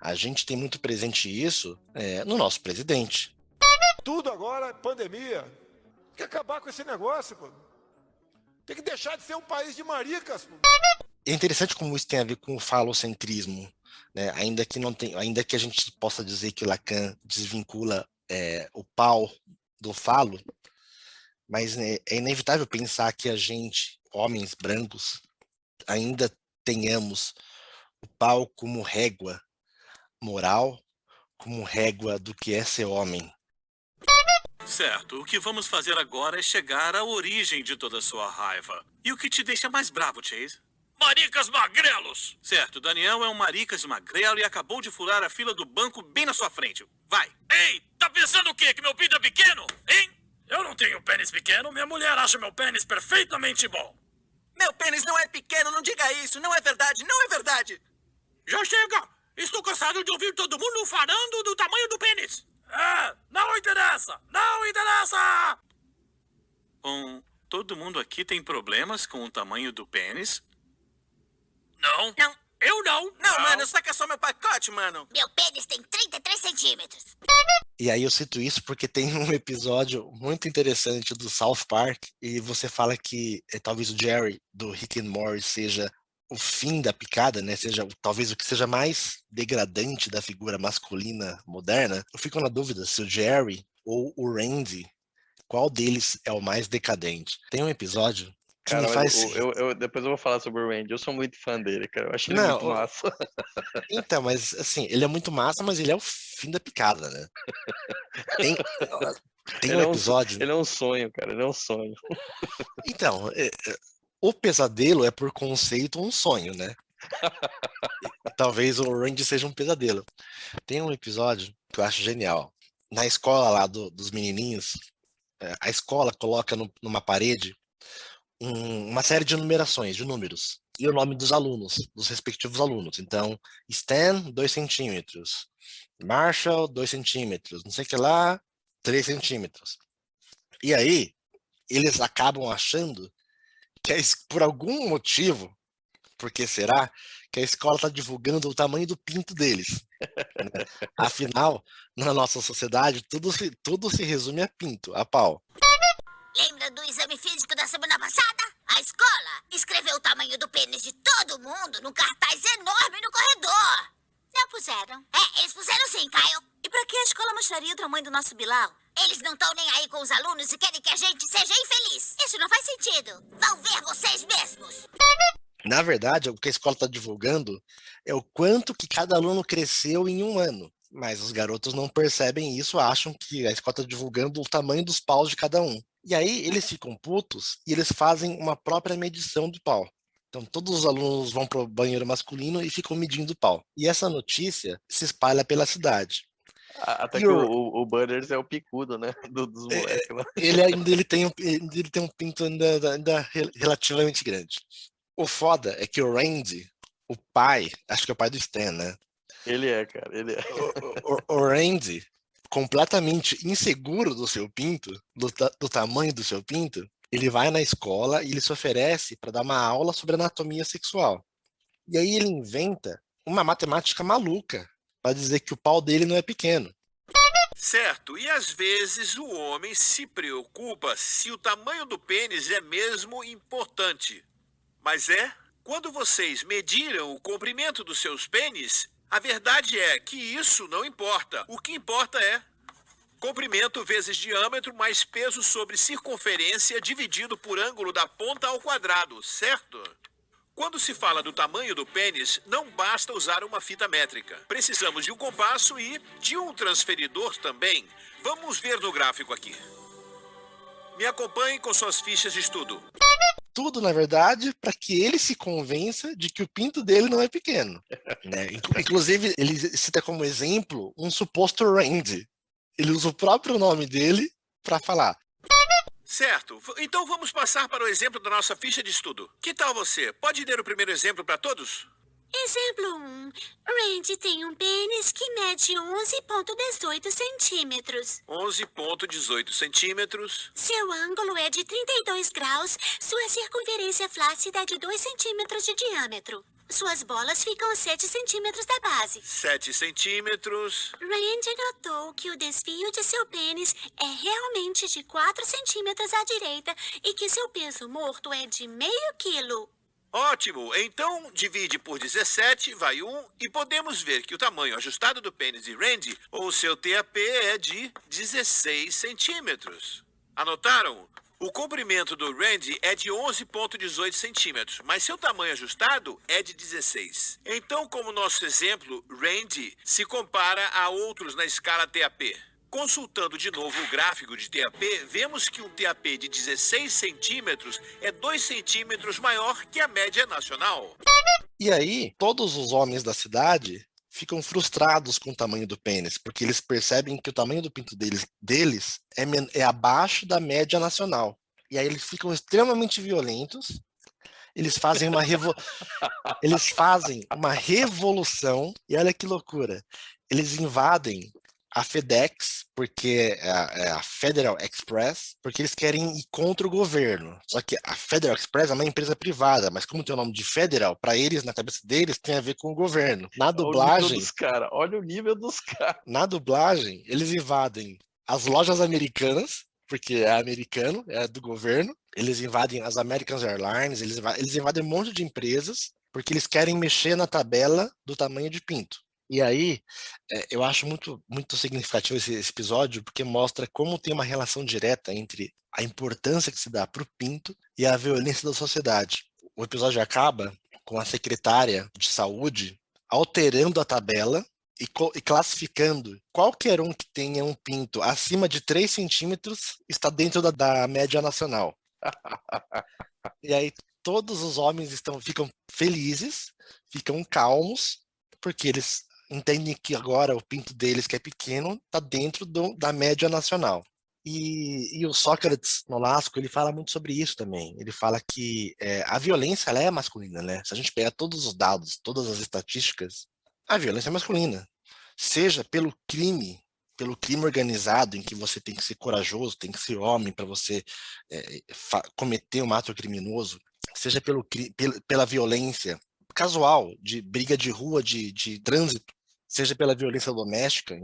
A gente tem muito presente isso no nosso presidente. Tudo agora é pandemia. Tem que acabar com esse negócio, pô. Tem que deixar de ser um país de maricas, pô. É interessante como isso tem a ver com o falocentrismo, né? Ainda que a gente possa dizer que Lacan desvincula o pau do falo, mas é inevitável pensar que a gente, homens brancos, ainda tenhamos o pau como régua moral, como régua do que é ser homem. Certo, o que vamos fazer agora é chegar à origem de toda a sua raiva. E o que te deixa mais bravo, Chase? Maricas magrelos! Certo, Daniel é um maricas magrelo e acabou de furar a fila do banco bem na sua frente. Vai! Ei, tá pensando o quê? Que meu pinto é pequeno? Hein? Eu não tenho pênis pequeno, minha mulher acha meu pênis perfeitamente bom. Meu pênis não é pequeno, não diga isso, não é verdade, não é verdade. Já chega! Estou cansado de ouvir todo mundo falando do tamanho do pênis. Não interessa! Não interessa! Bom, todo mundo aqui tem problemas com o tamanho do pênis? Não. Não. Eu não. Não, mano, saca só meu pacote, mano. Meu pênis tem 33 centímetros. E aí eu cito isso porque tem um episódio muito interessante do South Park e você fala que talvez o Jerry do Rick and Morty seja o fim da picada, né? Seja talvez o que seja mais degradante da figura masculina moderna. Eu fico na dúvida se o Jerry ou o Randy, qual deles é o mais decadente. Tem um episódio que Cara, me faz... depois eu vou falar sobre o Randy. Eu sou muito fã dele, cara. Eu acho ele muito massa. Então, mas assim, ele é muito massa, mas ele é o fim da picada, né? Tem um episódio... Ele é um sonho, cara. Ele é um sonho. Então, o pesadelo é por conceito um sonho, né? Talvez o Randy seja um pesadelo. Tem um episódio que eu acho genial. Na escola lá dos menininhos, a escola coloca numa parede uma série de numerações, de números, e o nome dos alunos, dos respectivos alunos. Então, Stan, 2 centímetros. Marshall, 2 centímetros. Não sei o que lá, 3 centímetros. E aí, eles acabam achando que por algum motivo, porque será, que a escola está divulgando o tamanho do pinto deles. Né? Afinal, na nossa sociedade, tudo se resume a pinto, a pau. Lembra do exame físico da semana passada? A escola escreveu o tamanho do pênis de todo mundo num cartaz enorme no corredor. Não puseram? Eles puseram sim, Caio. E pra que a escola mostraria o tamanho do nosso Bilal? Eles não estão nem aí com os alunos e querem que a gente seja infeliz. Isso não faz sentido. Vão ver vocês mesmos. Na verdade, o que a escola está divulgando é o quanto que cada aluno cresceu em um ano. Mas os garotos não percebem isso, acham que a escola está divulgando o tamanho dos paus de cada um. E aí eles ficam putos e eles fazem uma própria medição do pau. Então todos os alunos vão para o banheiro masculino e ficam medindo o pau. E essa notícia se espalha pela cidade. Até que o Butters é o picudo, né? Dos moleques lá. Ele tem um pinto ainda relativamente grande. O foda é que o Randy, o pai, acho que é o pai do Stan, né? Ele é, cara, ele é. O Randy, completamente inseguro do seu pinto, do tamanho do seu pinto, Ele vai na escola e ele se oferece para dar uma aula sobre anatomia sexual. E aí ele inventa uma matemática maluca para dizer que o pau dele não é pequeno. Certo, e às vezes o homem se preocupa se o tamanho do pênis é mesmo importante. Mas quando vocês mediram o comprimento dos seus pênis, a verdade é que isso não importa. O que importa é comprimento vezes diâmetro mais peso sobre circunferência dividido por ângulo da ponta ao quadrado, certo? Quando se fala do tamanho do pênis, não basta usar uma fita métrica. Precisamos de um compasso e de um transferidor também. Vamos ver no gráfico aqui. Me acompanhe com suas fichas de estudo. Tudo, na verdade, para que ele se convença de que o pinto dele não é pequeno. Né? Inclusive, ele cita como exemplo um suposto Randy. Ele usa o próprio nome dele para falar. Certo, então vamos passar para o exemplo da nossa ficha de estudo. Que tal você? Pode ler o primeiro exemplo para todos? Exemplo 1. Randy tem um pênis que mede 11,18 centímetros. 11,18 centímetros. Seu ângulo é de 32 graus, sua circunferência flácida é de 2 centímetros de diâmetro. Suas bolas ficam a 7 centímetros da base. 7 centímetros. Randy notou que o desvio de seu pênis é realmente de 4 centímetros à direita e que seu peso morto é de meio quilo. Ótimo, então divide por 17, vai 1, e podemos ver que o tamanho ajustado do pênis de Randy, ou seu TAP, é de 16 centímetros. Anotaram? O comprimento do Randy é de 11,18 centímetros, mas seu tamanho ajustado é de 16. Então, como nosso exemplo, Randy se compara a outros na escala TAP. Consultando de novo o gráfico de TAP, vemos que um TAP de 16 centímetros é 2 centímetros maior que a média nacional. E aí, todos os homens da cidade ficam frustrados com o tamanho do pênis, porque eles percebem que o tamanho do pinto deles é abaixo da média nacional. E aí eles ficam extremamente violentos, eles fazem uma revolução, e olha que loucura, eles invadem a FedEx, porque é a Federal Express, porque eles querem ir contra o governo. Só que a Federal Express é uma empresa privada, mas como tem o nome de Federal, para eles, na cabeça deles, tem a ver com o governo. Na dublagem, Olha o nível dos caras. Na dublagem, eles invadem as lojas americanas, porque é americano, é do governo. Eles invadem as American Airlines, eles invadem um monte de empresas, porque eles querem mexer na tabela do tamanho de pinto. E aí, eu acho muito, muito significativo esse episódio, porque mostra como tem uma relação direta entre a importância que se dá para o pinto e a violência da sociedade. O episódio acaba com a secretária de saúde alterando a tabela e classificando qualquer um que tenha um pinto acima de 3 centímetros está dentro da média nacional. E aí todos os homens ficam felizes, ficam calmos, porque eles entendem que agora o pinto deles, que é pequeno, está dentro da média nacional. E o Sócrates Nolasco, ele fala muito sobre isso também. Ele fala que a violência ela é masculina, né? Se a gente pegar todos os dados, todas as estatísticas, a violência é masculina. Seja pelo crime organizado, em que você tem que ser corajoso, tem que ser homem para você cometer um ato criminoso, seja pela violência casual, de briga de rua, de trânsito, seja pela violência doméstica,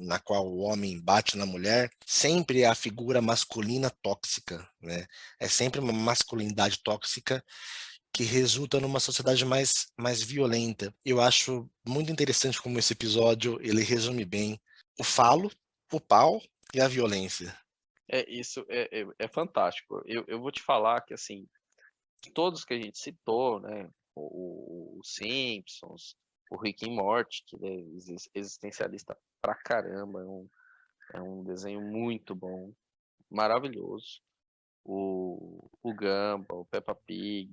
na qual o homem bate na mulher, sempre é a figura masculina tóxica, né? É sempre uma masculinidade tóxica que resulta numa sociedade mais violenta. Eu acho muito interessante como esse episódio ele resume bem o falo, o pau e a violência. Isso é fantástico. Eu vou te falar que, assim, todos que a gente citou, né, o Simpsons, o Rick and Morty, que é existencialista pra caramba, é um desenho muito bom, maravilhoso. O Gumball, o Peppa Pig.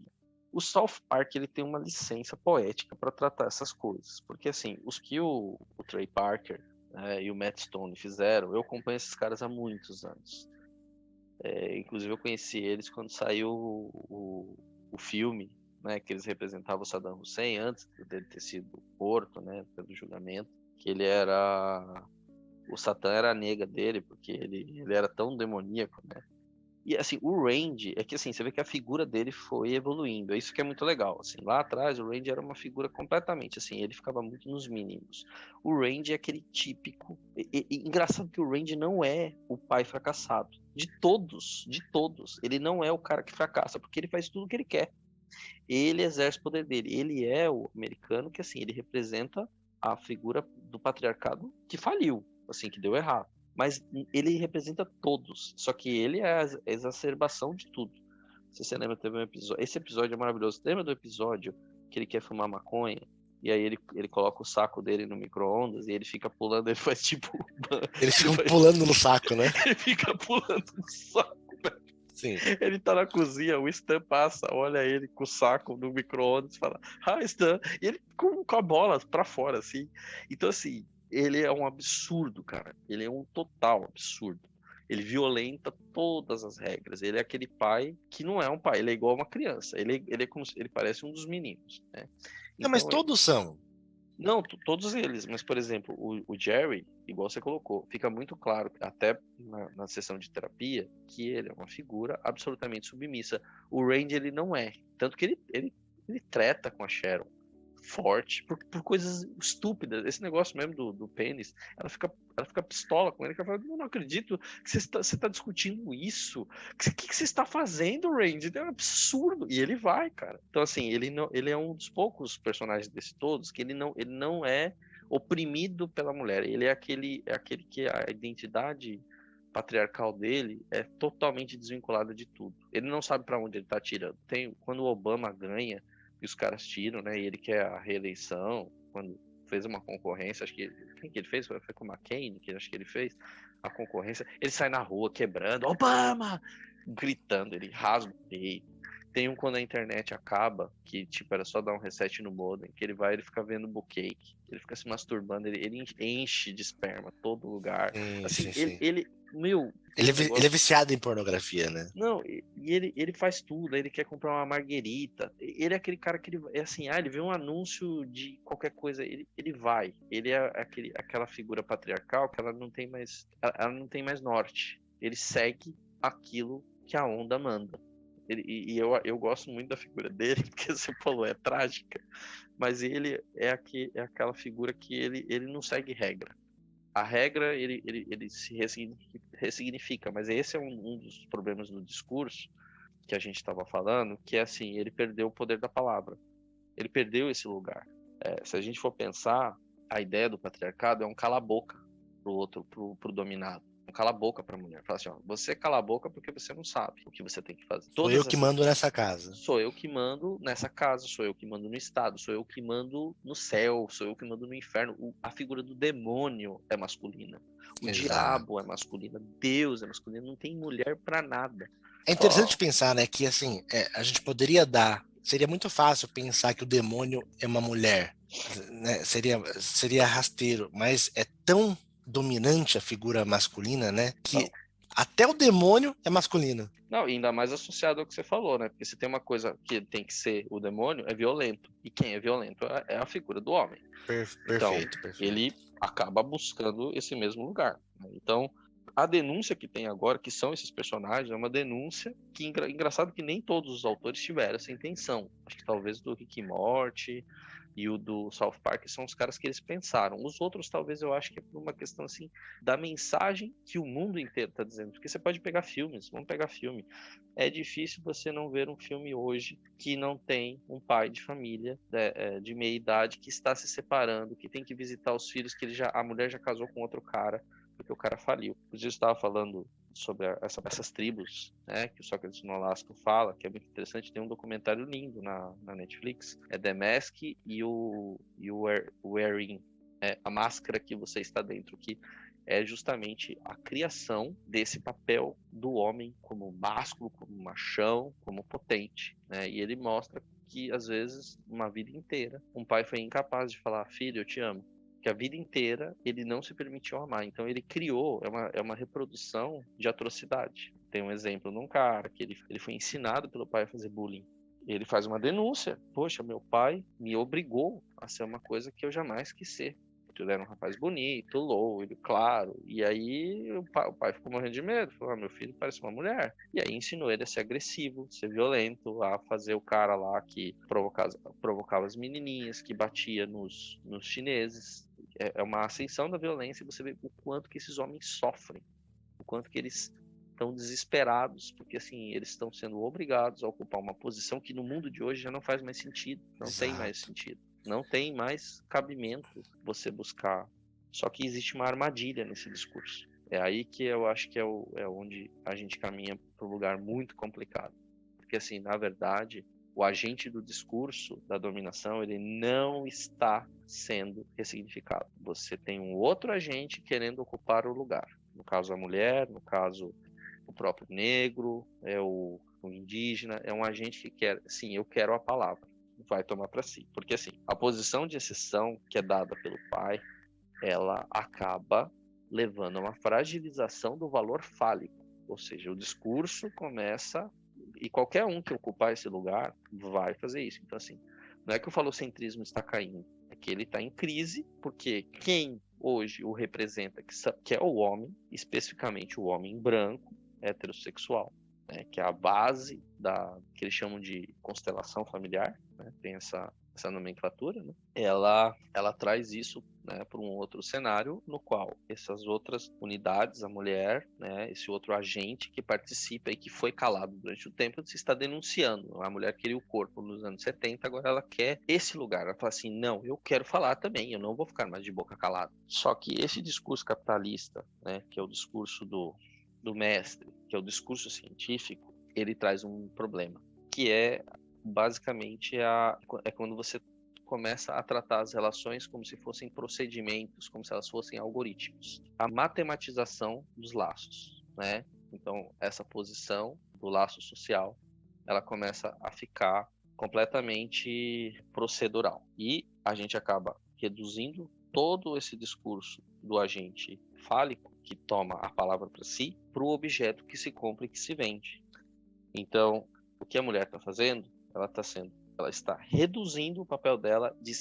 O South Park, ele tem uma licença poética para tratar essas coisas, porque, assim, os que o Trey Parker e o Matt Stone fizeram, eu acompanho esses caras há muitos anos. Inclusive eu conheci eles quando saiu o filme, né, que eles representavam o Saddam Hussein antes dele ter sido morto, né, pelo julgamento, que o Satã era a nega dele, porque ele era tão demoníaco, né? E assim, o Randy, é que assim, você vê que a figura dele foi evoluindo, é isso que é muito legal, assim, lá atrás o Randy era uma figura completamente, assim, ele ficava muito nos mínimos. O Randy é aquele típico, engraçado que o Randy não é o pai fracassado, de todos, ele não é o cara que fracassa, porque ele faz tudo o que ele quer, ele exerce o poder dele, ele é o americano que, assim, ele representa a figura do patriarcado que faliu, assim, que deu errado. Mas ele representa todos, só que ele é a exacerbação de tudo. Se você lembra, teve um episódio, esse episódio é maravilhoso. Você lembra do episódio que ele quer fumar maconha? E aí ele coloca o saco dele no micro-ondas e ele fica pulando, ele faz tipo... Eles ficam pulando no saco, né? Ele fica pulando no saco, velho. Sim. Ele tá na cozinha, o Stan passa, olha ele com o saco no micro-ondas e fala, Stan! E ele com a bola pra fora, assim. Então, assim, ele é um absurdo, cara. Ele é um total absurdo. Ele violenta todas as regras. Ele é aquele pai que não é um pai. Ele é igual a uma criança. Ele é como se ele parece um dos meninos, né? Não, mas todos são. Não, todos eles. Mas, por exemplo, o Jerry, igual você colocou, fica muito claro, até na sessão de terapia, que ele é uma figura absolutamente submissa. O Randy, ele não é. Tanto que ele treta com a Sharon. Forte, por coisas estúpidas. Esse negócio mesmo do pênis, ela fica pistola com ele, que ela fala, não acredito que você está discutindo isso. O que você está fazendo, Randy? É um absurdo. E ele vai, cara. Então, assim, ele é um dos poucos personagens desses todos que ele não é oprimido pela mulher. Ele é aquele que a identidade patriarcal dele é totalmente desvinculada de tudo. Ele não sabe para onde ele está atirando. Quando o Obama ganha e os caras tiram, né? E ele quer a reeleição, quando fez uma concorrência, acho que quem que ele fez? Foi com o McCain, que acho que ele fez a concorrência. Ele sai na rua quebrando, Obama! Gritando, ele rasga o peito. Tem um quando a internet acaba, que tipo, era só dar um reset no modem, que ele fica vendo bukkake, ele fica se masturbando, ele enche de esperma todo lugar. Assim, sim. Ele Ele é viciado em pornografia, né? Não, e ele faz tudo, ele quer comprar uma marguerita. Ele é aquele cara que ele é assim, ele vê um anúncio de qualquer coisa, ele vai. Ele é aquela figura patriarcal que ela não tem mais norte. Ele segue aquilo que a onda manda. Eu gosto muito da figura dele, porque você falou, é trágica, mas ele é aquela figura que ele não segue regra. A regra, ele se ressignifica, mas esse é um dos problemas do discurso que a gente estava falando, que é assim, ele perdeu o poder da palavra. Ele perdeu esse lugar. Se a gente for pensar, a ideia do patriarcado é um cala-boca pro outro, pro dominado. Um cala-boca pra mulher. Fala assim, ó, você cala a boca porque você não sabe o que você tem que fazer. Sou eu que mando nessa casa. Sou eu que mando nessa casa, sou eu que mando no estado, sou eu que mando no céu, sou eu que mando no inferno. A figura do demônio é masculina. O diabo é masculina. Deus é masculino. Não tem mulher pra nada. É interessante pensar, né, que assim, a gente poderia seria muito fácil pensar que o demônio é uma mulher, né? Seria rasteiro, mas é tão dominante a figura masculina, né, que até o demônio é masculino. Não, e ainda mais associado ao que você falou, né? Porque se tem uma coisa que tem que ser o demônio, é violento. E quem é violento é a figura do homem. Perfeito. Ele acaba buscando esse mesmo lugar, né? Então, a denúncia que tem agora, que são esses personagens, é uma denúncia que, engraçado que nem todos os autores tiveram essa intenção. Acho que talvez do Rick e Morty e o do South Park são os caras que eles pensaram. Os outros, talvez, eu acho que é por uma questão, assim, da mensagem que o mundo inteiro está dizendo. Porque você pode pegar filmes, vamos pegar filme. É difícil você não ver um filme hoje que não tem um pai de família de meia idade que está se separando, que tem que visitar os filhos, que a mulher já casou com outro cara, porque o cara faliu. Inclusive, eu estava falando sobre essas tribos, né, que o Sócrates no Alasca fala, que é muito interessante. Tem um documentário lindo na Netflix, é The Mask e o Wearing, a máscara que você está dentro, que é justamente a criação desse papel do homem como másculo, como machão, como potente, né? E ele mostra que, às vezes, uma vida inteira, um pai foi incapaz de falar, filho, eu te amo. Que a vida inteira ele não se permitiu amar. Então ele criou, é uma reprodução de atrocidade. Tem um exemplo de um cara que ele foi ensinado pelo pai a fazer bullying. Ele faz uma denúncia. Poxa, meu pai me obrigou a ser uma coisa que eu jamais quis ser. bonito, ele era um rapaz bonito, loiro, claro. E aí o pai ficou morrendo de medo, falou, meu filho parece uma mulher. E aí ensinou ele a ser agressivo, ser violento, a fazer o cara lá que provocava as menininhas, que batia nos chineses. É uma ascensão da violência, e você vê o quanto que esses homens sofrem, o quanto que eles estão desesperados, porque assim, eles estão sendo obrigados a ocupar uma posição que no mundo de hoje já não faz mais sentido, não tem mais sentido, não tem mais cabimento você buscar. Só que existe uma armadilha nesse discurso. É aí que eu acho que é onde a gente caminha para um lugar muito complicado. Porque assim, na verdade, o agente do discurso da dominação, ele não está sendo ressignificado. Você tem um outro agente querendo ocupar o lugar. No caso, a mulher, no caso, o próprio negro, o indígena, é um agente que quer, sim, eu quero a palavra, vai tomar para si. Porque assim, a posição de exceção que é dada pelo pai, ela acaba levando a uma fragilização do valor fálico. Ou seja, o discurso começa, e qualquer um que ocupar esse lugar vai fazer isso. Então assim, não é que o falocentrismo está caindo, é que ele está em crise, porque quem hoje o representa, que é o homem, especificamente o homem branco, heterossexual, né, que é a base que eles chamam de constelação familiar, né, tem essa nomenclatura, né, ela traz isso, né, para um outro cenário no qual essas outras unidades, a mulher, né, esse outro agente que participa e que foi calado durante o tempo, se está denunciando. A mulher queria o corpo nos anos 70, agora ela quer esse lugar. Ela fala assim, não, eu quero falar também, eu não vou ficar mais de boca calada. Só que esse discurso capitalista, né, que é o discurso do mestre, que é o discurso científico, ele traz um problema, que é basicamente quando você começa a tratar as relações como se fossem procedimentos, como se elas fossem algoritmos. A matematização dos laços, né? Então, essa posição do laço social, ela começa a ficar completamente procedural. E a gente acaba reduzindo todo esse discurso do agente fálico, que toma a palavra para si, para o objeto que se compra e que se vende. Então, o que a mulher está fazendo? Ela está reduzindo o papel dela de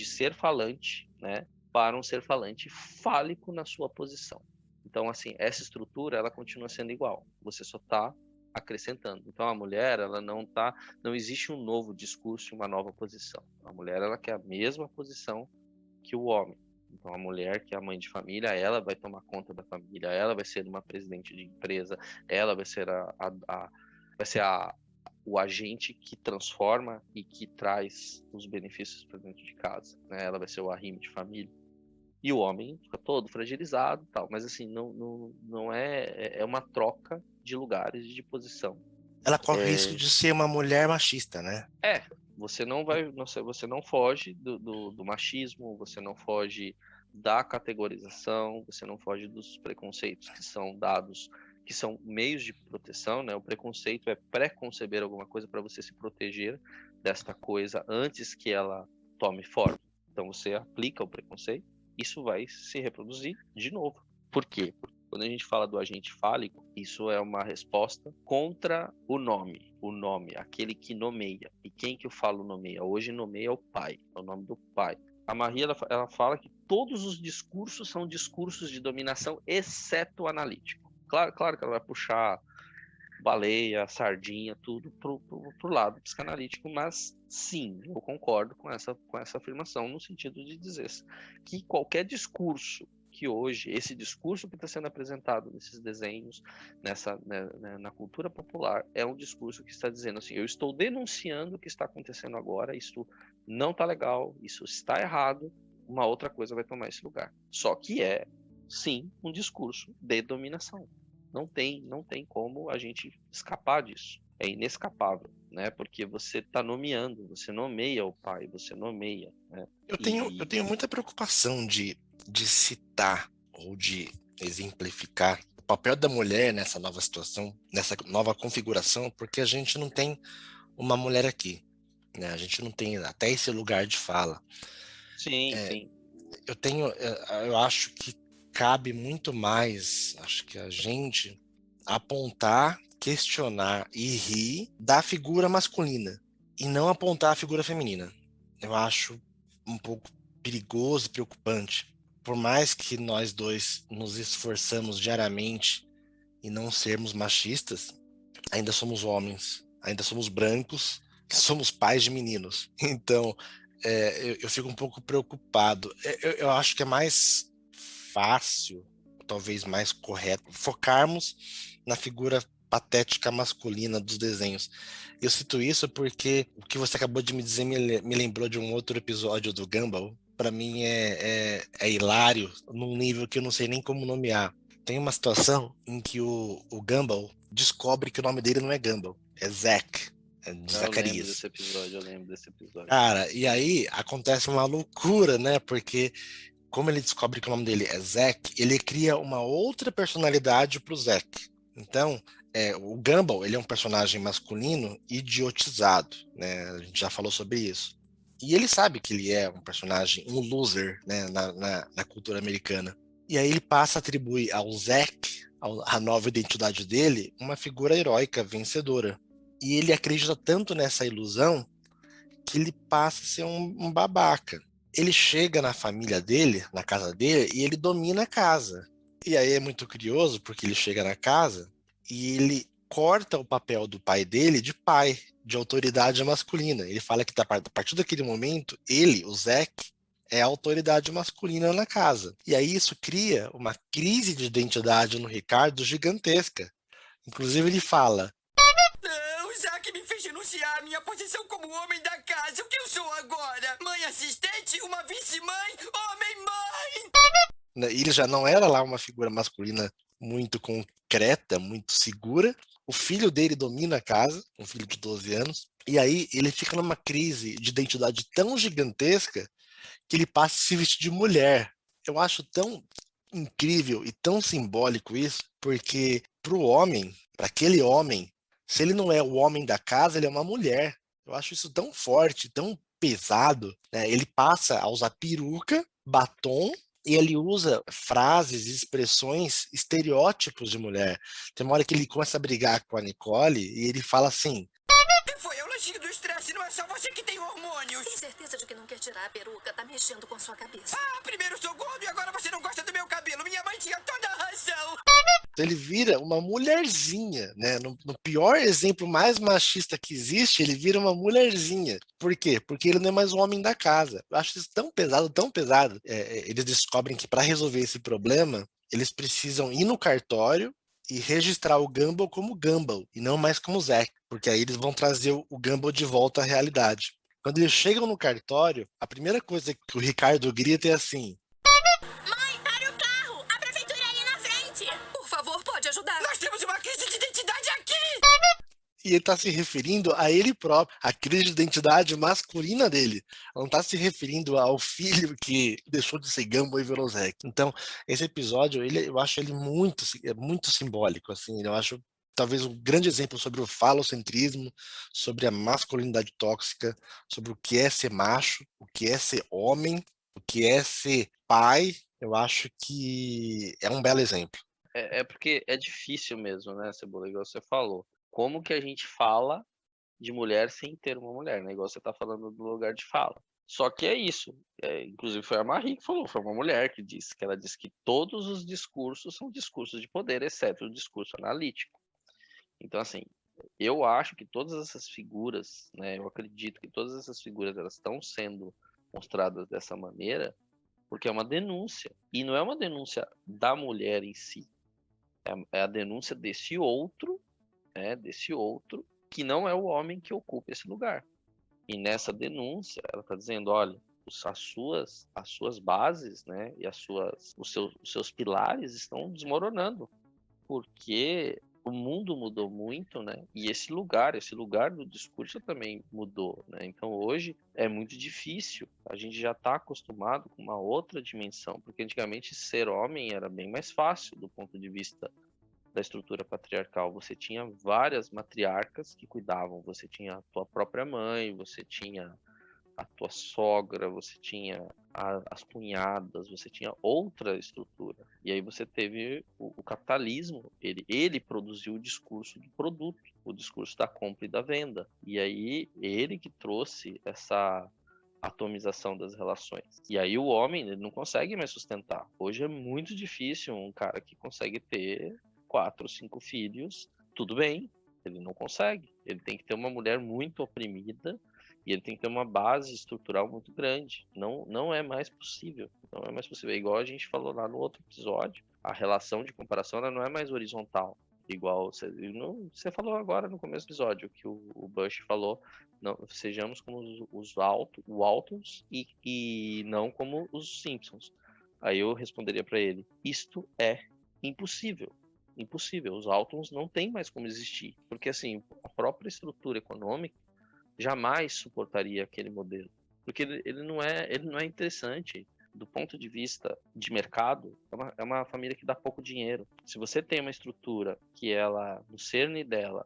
ser falante, né, para um ser falante fálico na sua posição. Então, assim, essa estrutura, ela continua sendo igual. Você só está acrescentando. Então, a mulher, ela não existe um novo discurso, uma nova posição. A mulher, ela quer a mesma posição que o homem. Então, a mulher, que é a mãe de família, ela vai tomar conta da família, ela vai ser uma presidente de empresa, ela vai ser o agente que transforma e que traz os benefícios para dentro de casa, né? Ela vai ser o arrimo de família. E o homem fica todo fragilizado e tal. Mas assim, não é uma troca de lugares e de posição. Ela corre o risco de ser uma mulher machista, né? Você não foge do machismo, você não foge da categorização, você não foge dos preconceitos que são dados, que são meios de proteção, né? O preconceito é pré-conceber alguma coisa para você se proteger desta coisa antes que ela tome forma. Então você aplica o preconceito, isso vai se reproduzir de novo. Por quê? Porque quando a gente fala do agente fálico, isso é uma resposta contra o nome, aquele que nomeia. E quem que eu falo nomeia? Hoje nomeia o pai, é o nome do pai. A Marie, ela fala que todos os discursos são discursos de dominação, exceto o analítico. Claro que ela vai puxar baleia, sardinha, tudo pro lado psicanalítico, mas sim, eu concordo com essa afirmação, no sentido de dizer que qualquer discurso que hoje, esse discurso que está sendo apresentado nesses desenhos, na cultura popular, é um discurso que está dizendo assim, eu estou denunciando o que está acontecendo agora, isso não está legal, isso está errado, uma outra coisa vai tomar esse lugar. Só que é, sim, um discurso de dominação. Não tem como a gente escapar disso. É inescapável, né? Porque você está nomeando, você nomeia o pai, você nomeia, né? Eu tenho muita preocupação de citar ou de exemplificar o papel da mulher nessa nova situação, nessa nova configuração, porque a gente não tem uma mulher aqui, né? A gente não tem até esse lugar de fala. Sim, sim. Eu acho que cabe muito mais, acho que a gente apontar, questionar e rir da figura masculina e não apontar a figura feminina. Eu acho um pouco perigoso e preocupante. Por mais que nós dois nos esforçamos diariamente em não sermos machistas, ainda somos homens, ainda somos brancos, somos pais de meninos. Então, eu fico um pouco preocupado. Eu acho que é mais fácil, talvez mais correto, focarmos na figura patética masculina dos desenhos. Eu cito isso porque o que você acabou de me dizer me lembrou de um outro episódio do Gumball. Para mim é hilário, num nível que eu não sei nem como nomear. Tem uma situação em que o Gumball descobre que o nome dele não é Gumball, é Zack, de Eu lembro Zacarias. desse episódio, eu lembro desse episódio. Cara, e aí acontece uma loucura, né? Porque como ele descobre que o nome dele é Zack, ele cria uma outra personalidade pro Zack. Então, o Gumball, ele é um personagem masculino idiotizado, né? A gente já falou sobre isso. E ele sabe que ele é um personagem, um loser, né? Na cultura americana. E aí ele passa a atribuir ao Zack, a nova identidade dele, uma figura heróica, vencedora. E ele acredita tanto nessa ilusão que ele passa a ser um babaca. Ele chega na família dele, na casa dele, e ele domina a casa. E aí é muito curioso, porque ele chega na casa e ele corta o papel do pai dele de pai, de autoridade masculina. Ele fala que a partir daquele momento, ele, o Zack, é a autoridade masculina na casa. E aí isso cria uma crise de identidade no Ricardo gigantesca. Inclusive ele fala: Não, Zack me fez renunciar à minha posição como homem da casa. O que eu sou agora? Mãe assistente? Uma vice-mãe? Homem-mãe? Ele já não era lá uma figura masculina muito concreta, muito segura. O filho dele domina a casa, um filho de 12 anos. E aí ele fica numa crise de identidade tão gigantesca que ele passa a se vestir de mulher. Eu acho tão incrível e tão simbólico isso, porque pro homem, para aquele homem, se ele não é o homem da casa, ele é uma mulher. Eu acho isso tão forte, tão pesado, né? Ele passa a usar peruca, batom, e ele usa frases e expressões, estereótipos de mulher. Tem uma hora que ele começa a brigar com a Nicole e ele fala assim: Foi o lanchinho do estresse, não é só você que tem hormônios. Tem certeza de que não quer tirar a peruca? Tá mexendo com sua cabeça. Primeiro eu sou gordo e agora você não gosta do meu cabelo. Minha mãe tinha toda a razão. Ele vira uma mulherzinha, né? No pior exemplo mais machista que existe, ele vira uma mulherzinha. Por quê? Porque ele não é mais o homem da casa. Eu acho isso tão pesado, tão pesado. Eles descobrem que para resolver esse problema, eles precisam ir no cartório e registrar o Gumball como Gumball, e não mais como Zack, porque aí eles vão trazer o Gumball de volta à realidade. Quando eles chegam no cartório, a primeira coisa que o Ricardo grita é assim: Mãe, pare o carro! A prefeitura é ali na frente! Por favor, pode ajudar? Nós temos uma crise de identidade aqui! E ele está se referindo a ele próprio, a crise de identidade masculina dele. Não está se referindo ao filho que deixou de ser Gumball e virou Zack. Então, esse episódio, eu acho ele muito simbólico. Assim, eu acho talvez um grande exemplo sobre o falocentrismo, sobre a masculinidade tóxica, sobre o que é ser macho, o que é ser homem, o que é ser pai. Eu acho que é um belo exemplo. É porque é difícil mesmo, né, Cebola, igual você falou. Como que a gente fala de mulher sem ter uma mulher, né? Igual você tá falando do lugar de fala. Só que é isso. Inclusive foi a Marie que falou, foi uma mulher que disse, que ela disse que todos os discursos são discursos de poder, exceto o discurso analítico. Então, assim, eu acho que todas essas figuras, né? Eu acredito que todas essas figuras, elas estão sendo mostradas dessa maneira porque é uma denúncia. E não é uma denúncia da mulher em si. É a denúncia desse outro, né, desse outro que não é o homem que ocupa esse lugar. E nessa denúncia, ela está dizendo, olha, as suas bases, né, e os seus pilares estão desmoronando, porque o mundo mudou muito, né, e esse lugar do discurso também mudou, né. Então hoje é muito difícil, a gente já está acostumado com uma outra dimensão, porque antigamente ser homem era bem mais fácil do ponto de vista da estrutura patriarcal. Você tinha várias matriarcas que cuidavam, você tinha a tua própria mãe, você tinha a tua sogra, você tinha as cunhadas, você tinha outra estrutura. E aí você teve o capitalismo, ele produziu o discurso do produto, o discurso da compra e da venda. E aí ele que trouxe atomização das relações. E aí o homem, ele não consegue mais sustentar. Hoje é muito difícil um cara que consegue ter 4, 5 filhos, tudo bem, ele não consegue. Ele tem que ter uma mulher muito oprimida e ele tem que ter uma base estrutural muito grande. Não é mais possível. Não é mais possível. É igual a gente falou lá no outro episódio, a relação de comparação ela não é mais horizontal. Igual você falou agora no começo do episódio, que o Bush falou, não, sejamos como os Waltons e não como os Simpsons. Aí eu responderia para ele, isto é impossível. Impossível. Os Waltons não tem mais como existir. Porque assim, a própria estrutura econômica jamais suportaria aquele modelo. Porque ele não é interessante. Do ponto de vista de mercado, é uma família que dá pouco dinheiro. Se você tem uma estrutura que ela, no cerne dela,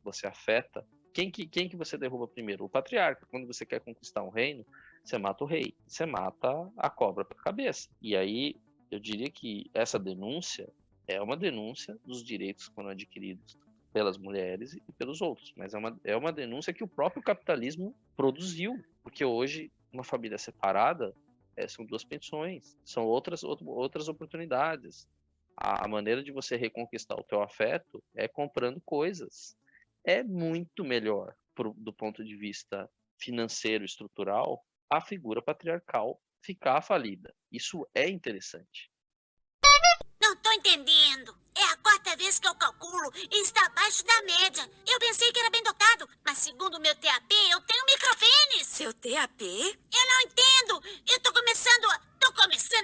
você afeta, quem que você derruba primeiro? O patriarca. Quando você quer conquistar um reino, você mata o rei, você mata a cobra pela cabeça. E aí, eu diria que essa denúncia é uma denúncia dos direitos que foram adquiridos pelas mulheres e pelos outros, mas é uma denúncia que o próprio capitalismo produziu, porque hoje, uma família separada, são 2 pensões, são outras oportunidades. A maneira de você reconquistar o teu afeto é comprando coisas. É muito melhor, do ponto de vista financeiro, estrutural, a figura patriarcal ficar falida. Isso é interessante. Não tô entendendo. É a 4ª vez que eu calculo e está abaixo da média. Eu pensei que era bem dotado, mas segundo o meu TAP, eu tenho micropênis. Seu TAP? Eu não entendo. Eu tô começando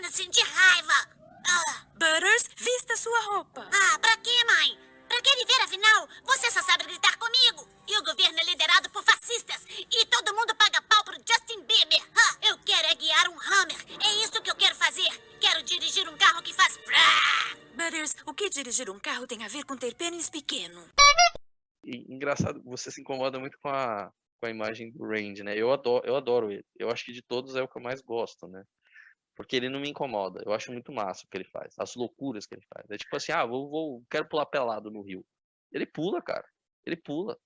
a sentir raiva. Butters, vista sua roupa. Pra quê, mãe? Pra que viver, afinal? Você só sabe gritar comigo. E o governo é liderado por fascistas. E todo mundo paga pau pro Justin Bieber. Eu quero guiar um Hummer. É isso que eu quero fazer. Quero dirigir um carro que faz... Butters, o que dirigir um carro tem a ver com ter pênis pequeno? E, engraçado, você se incomoda muito com a imagem do Randy, né? Eu adoro ele. Eu acho que de todos é o que eu mais gosto, né? Porque ele não me incomoda. Eu acho muito massa o que ele faz. As loucuras que ele faz. É tipo assim, quero pular pelado no rio. Ele pula, cara. Ele pula.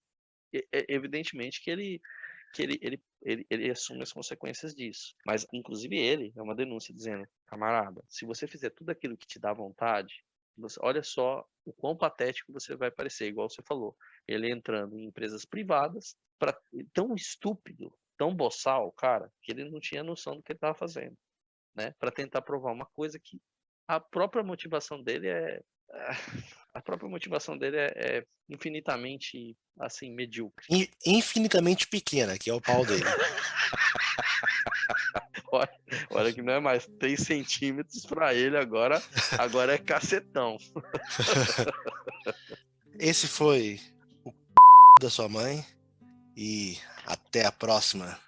Evidentemente que ele assume as consequências disso. Mas, inclusive, ele é uma denúncia dizendo, camarada, se você fizer tudo aquilo que te dá vontade, olha só o quão patético você vai parecer, igual você falou. Ele entrando em empresas privadas, tão estúpido, tão boçal, cara, que ele não tinha noção do que ele estava fazendo. Né, para tentar provar uma coisa que a própria motivação dele é infinitamente assim medíocre. Infinitamente pequena, que é o pau dele. olha que não é mais 3 centímetros para ele agora é cacetão. Esse foi o da sua mãe e até a próxima.